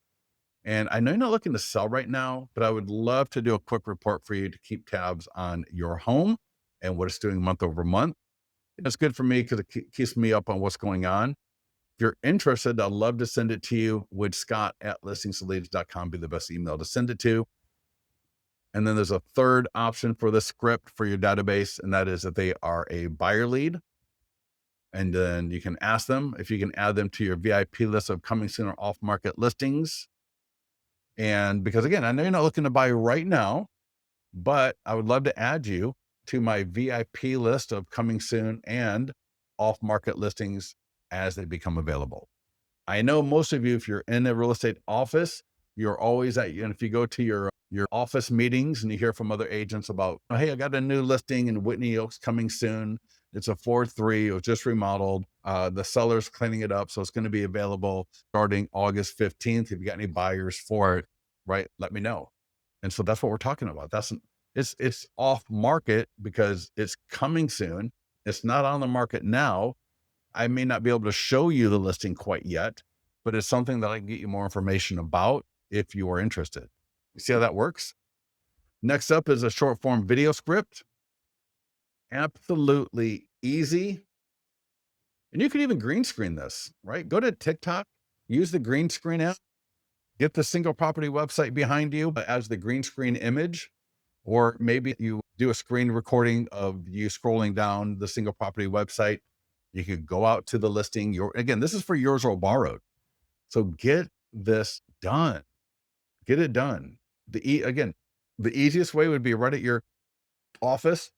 And I know you're not looking to sell right now, but I would love to do a quick report for you to keep tabs on your home and what it's doing month over month. It's good for me because it keeps me up on what's going on. If you're interested, I'd love to send it to you. Would scott@listingstoleads.com be the best email to send it to? And then there's a third option for the script for your database, and that is that they are a buyer lead. And then you can ask them if you can add them to your VIP list of coming soon or off-market listings. And because again, I know you're not looking to buy right now, but I would love to add you to my VIP list of coming soon and off-market listings as they become available. I know most of you, if you're in a real estate office, you're always and if you go to your office meetings and you hear from other agents about, hey, I got a new listing in Whitney Oaks coming soon. It's a 4.3. It was just remodeled. The seller's cleaning it up. So it's going to be available starting August 15th. If you got any buyers for it, right, let me know. And so that's what we're talking about. It's off market because it's coming soon. It's not on the market now. I may not be able to show you the listing quite yet, but it's something that I can get you more information about if you are interested. You see how that works? Next up is a short form video script. Absolutely easy. And you can even green screen this, right? Go to TikTok use the green screen app, get the single property website behind you as the green screen image, or maybe you do a screen recording of you scrolling down the single property website. You could go out to the listing. Again, this is for yours or borrowed. So get this done. Get it done. Again, the easiest way would be right at your office.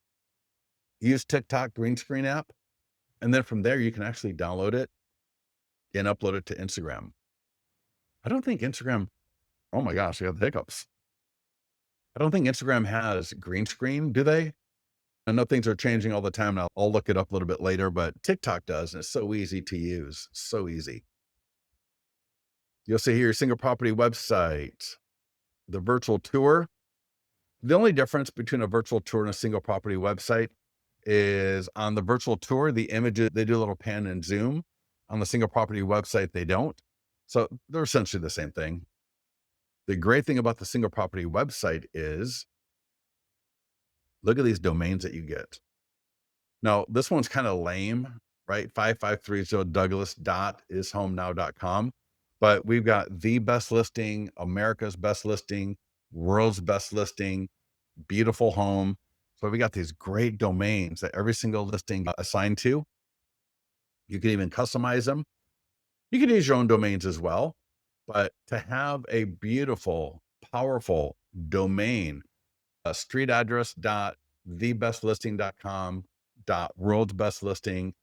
Use TikTok green screen app. And then from there, you can actually download it and upload it to Instagram. I don't think Instagram, oh my gosh, I got the hiccups. I don't think Instagram has green screen, do they? I know things are changing all the time now. I'll look it up a little bit later, but TikTok does, and it's so easy to use. So easy. You'll see here your single property website, the virtual tour. The only difference between a virtual tour and a single property website is on the virtual tour, the images, they do a little pan and zoom. On the single property website, they don't. So they're essentially the same thing. The great thing about the single property website is, look at these domains that you get. Now, this one's kind of lame, right? 5530 douglas.ishomenow.com. But we've got the best listing, America's best listing, world's best listing, beautiful home. So we got these great domains that every single listing assigned to. You can even customize them. You can use your own domains as well. But to have a beautiful, powerful domain, a street address .thebestlisting.com, .world's best listing,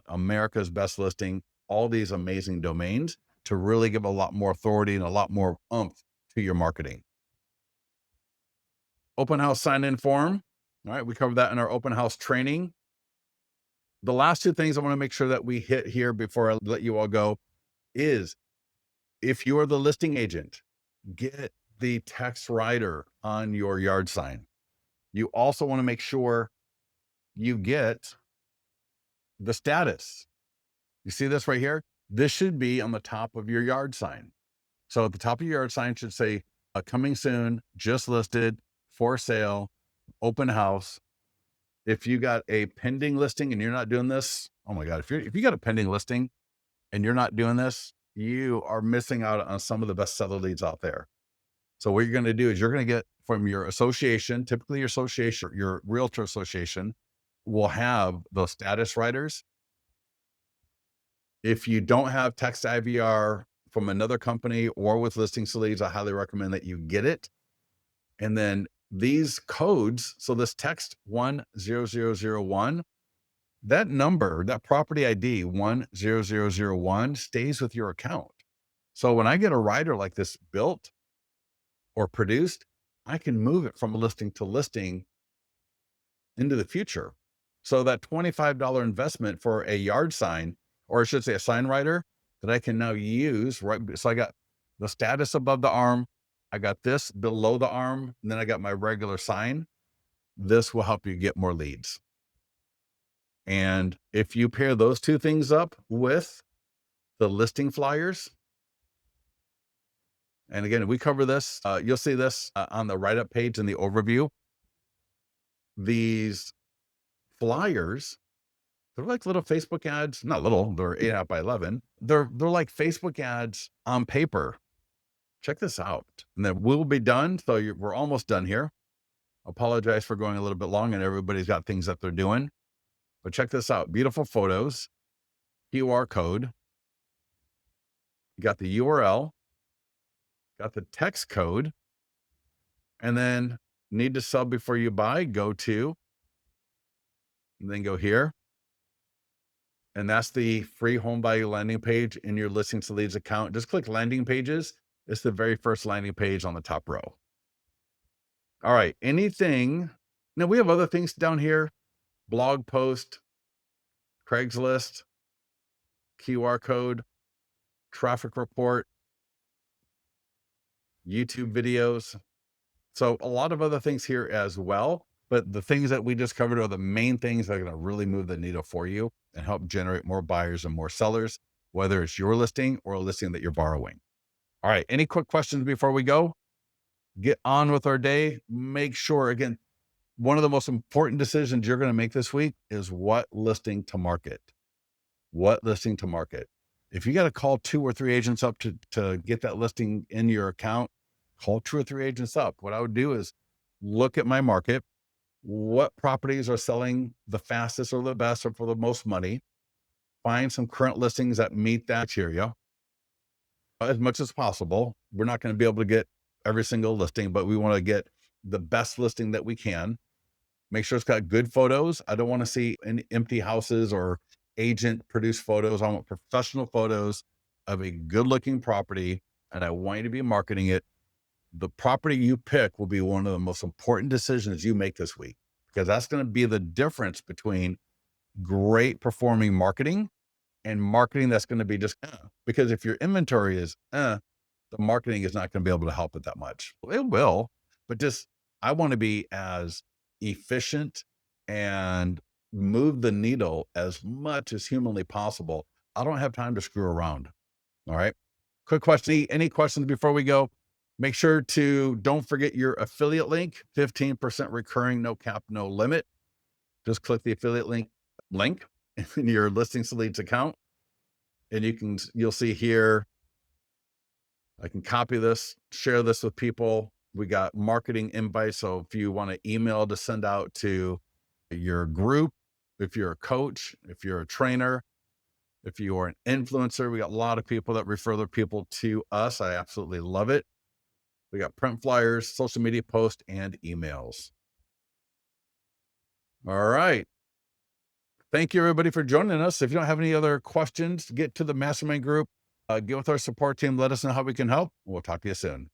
.america's best listing, all these amazing domains to really give a lot more authority and a lot more oomph to your marketing. Open house sign-in form. All right, we covered that in our open house training. The last two things I want to make sure that we hit here before I let you all go is, if you are the listing agent, get the text writer on your yard sign. You also want to make sure you get the status. You see this right here? This should be on the top of your yard sign. So at the top of your yard sign should say, coming soon, just listed, for sale, open house. If you got a pending listing and you're not doing this, oh my God, if you got a pending listing and you're not doing this, you are missing out on some of the best seller leads out there. So what you're going to do is you're going to get from your association, typically your association, your realtor association will have those status writers. If you don't have text IVR from another company or with listing leads, I highly recommend that you get it. And then these codes, so this text 10001, that number, that property ID 10001 stays with your account. So when I get a rider like this built or produced, I can move it from listing to listing into the future. So that $25 investment for a yard sign, or I should say a sign writer, that I can now use, right? So I got the status above the arm, I got this below the arm, and then I got my regular sign. This will help you get more leads. And if you pair those two things up with the listing flyers, and again, we cover this, you'll see this on the write-up page in the overview. These flyers, they're like little Facebook ads, not little, they're 8.5 by 11. They're like Facebook ads on paper. Check this out. And then we'll be done. So we're almost done here. Apologize for going a little bit long and everybody's got things that they're doing. But check this out. Beautiful photos, QR code. You got the URL, got the text code, and then need to sub before you buy, go to, and then go here. And that's the free home value landing page in your listings to leads account. Just click landing pages. It's the very first landing page on the top row. All right, anything. Now we have other things down here, blog post, Craigslist, QR code, traffic report, YouTube videos. So a lot of other things here as well, but the things that we just covered are the main things that are going to really move the needle for you and help generate more buyers and more sellers, whether it's your listing or a listing that you're borrowing. All right, any quick questions before we go? Get on with our day. Make sure, again, one of the most important decisions you're going to make this week is what listing to market. What listing to market. If you got to call 2 or 3 agents up to get that listing in your account, call 2 or 3 agents up. What I would do is look at my market, what properties are selling the fastest or the best or for the most money, find some current listings that meet that criteria as much as possible. We're not going to be able to get every single listing, but we want to get the best listing that we can. Make sure it's got good photos. I don't want to see any empty houses or agent produced photos. I want professional photos of a good looking property, and I want you to be marketing it. The property you pick will be one of the most important decisions you make this week, because that's going to be the difference between great performing marketing and marketing that's going to be just because if your inventory is the marketing is not going to be able to help it that much. It will, but just I want to be as efficient and move the needle as much as humanly possible. I don't have time to screw around. All right. Quick question. Any questions before we go? Make sure to don't forget your affiliate link, 15% recurring, no cap, no limit. Just click the affiliate link in your Listings to Leads account. And you'll see here, I can copy this, share this with people. We got marketing invites. So if you want an email to send out to your group, if you're a coach, if you're a trainer, if you are an influencer, we got a lot of people that refer their people to us. I absolutely love it. We got print flyers, social media posts, and emails. All right. Thank you, everybody, for joining us. If you don't have any other questions, get to the mastermind group, get with our support team. Let us know how we can help. We'll talk to you soon.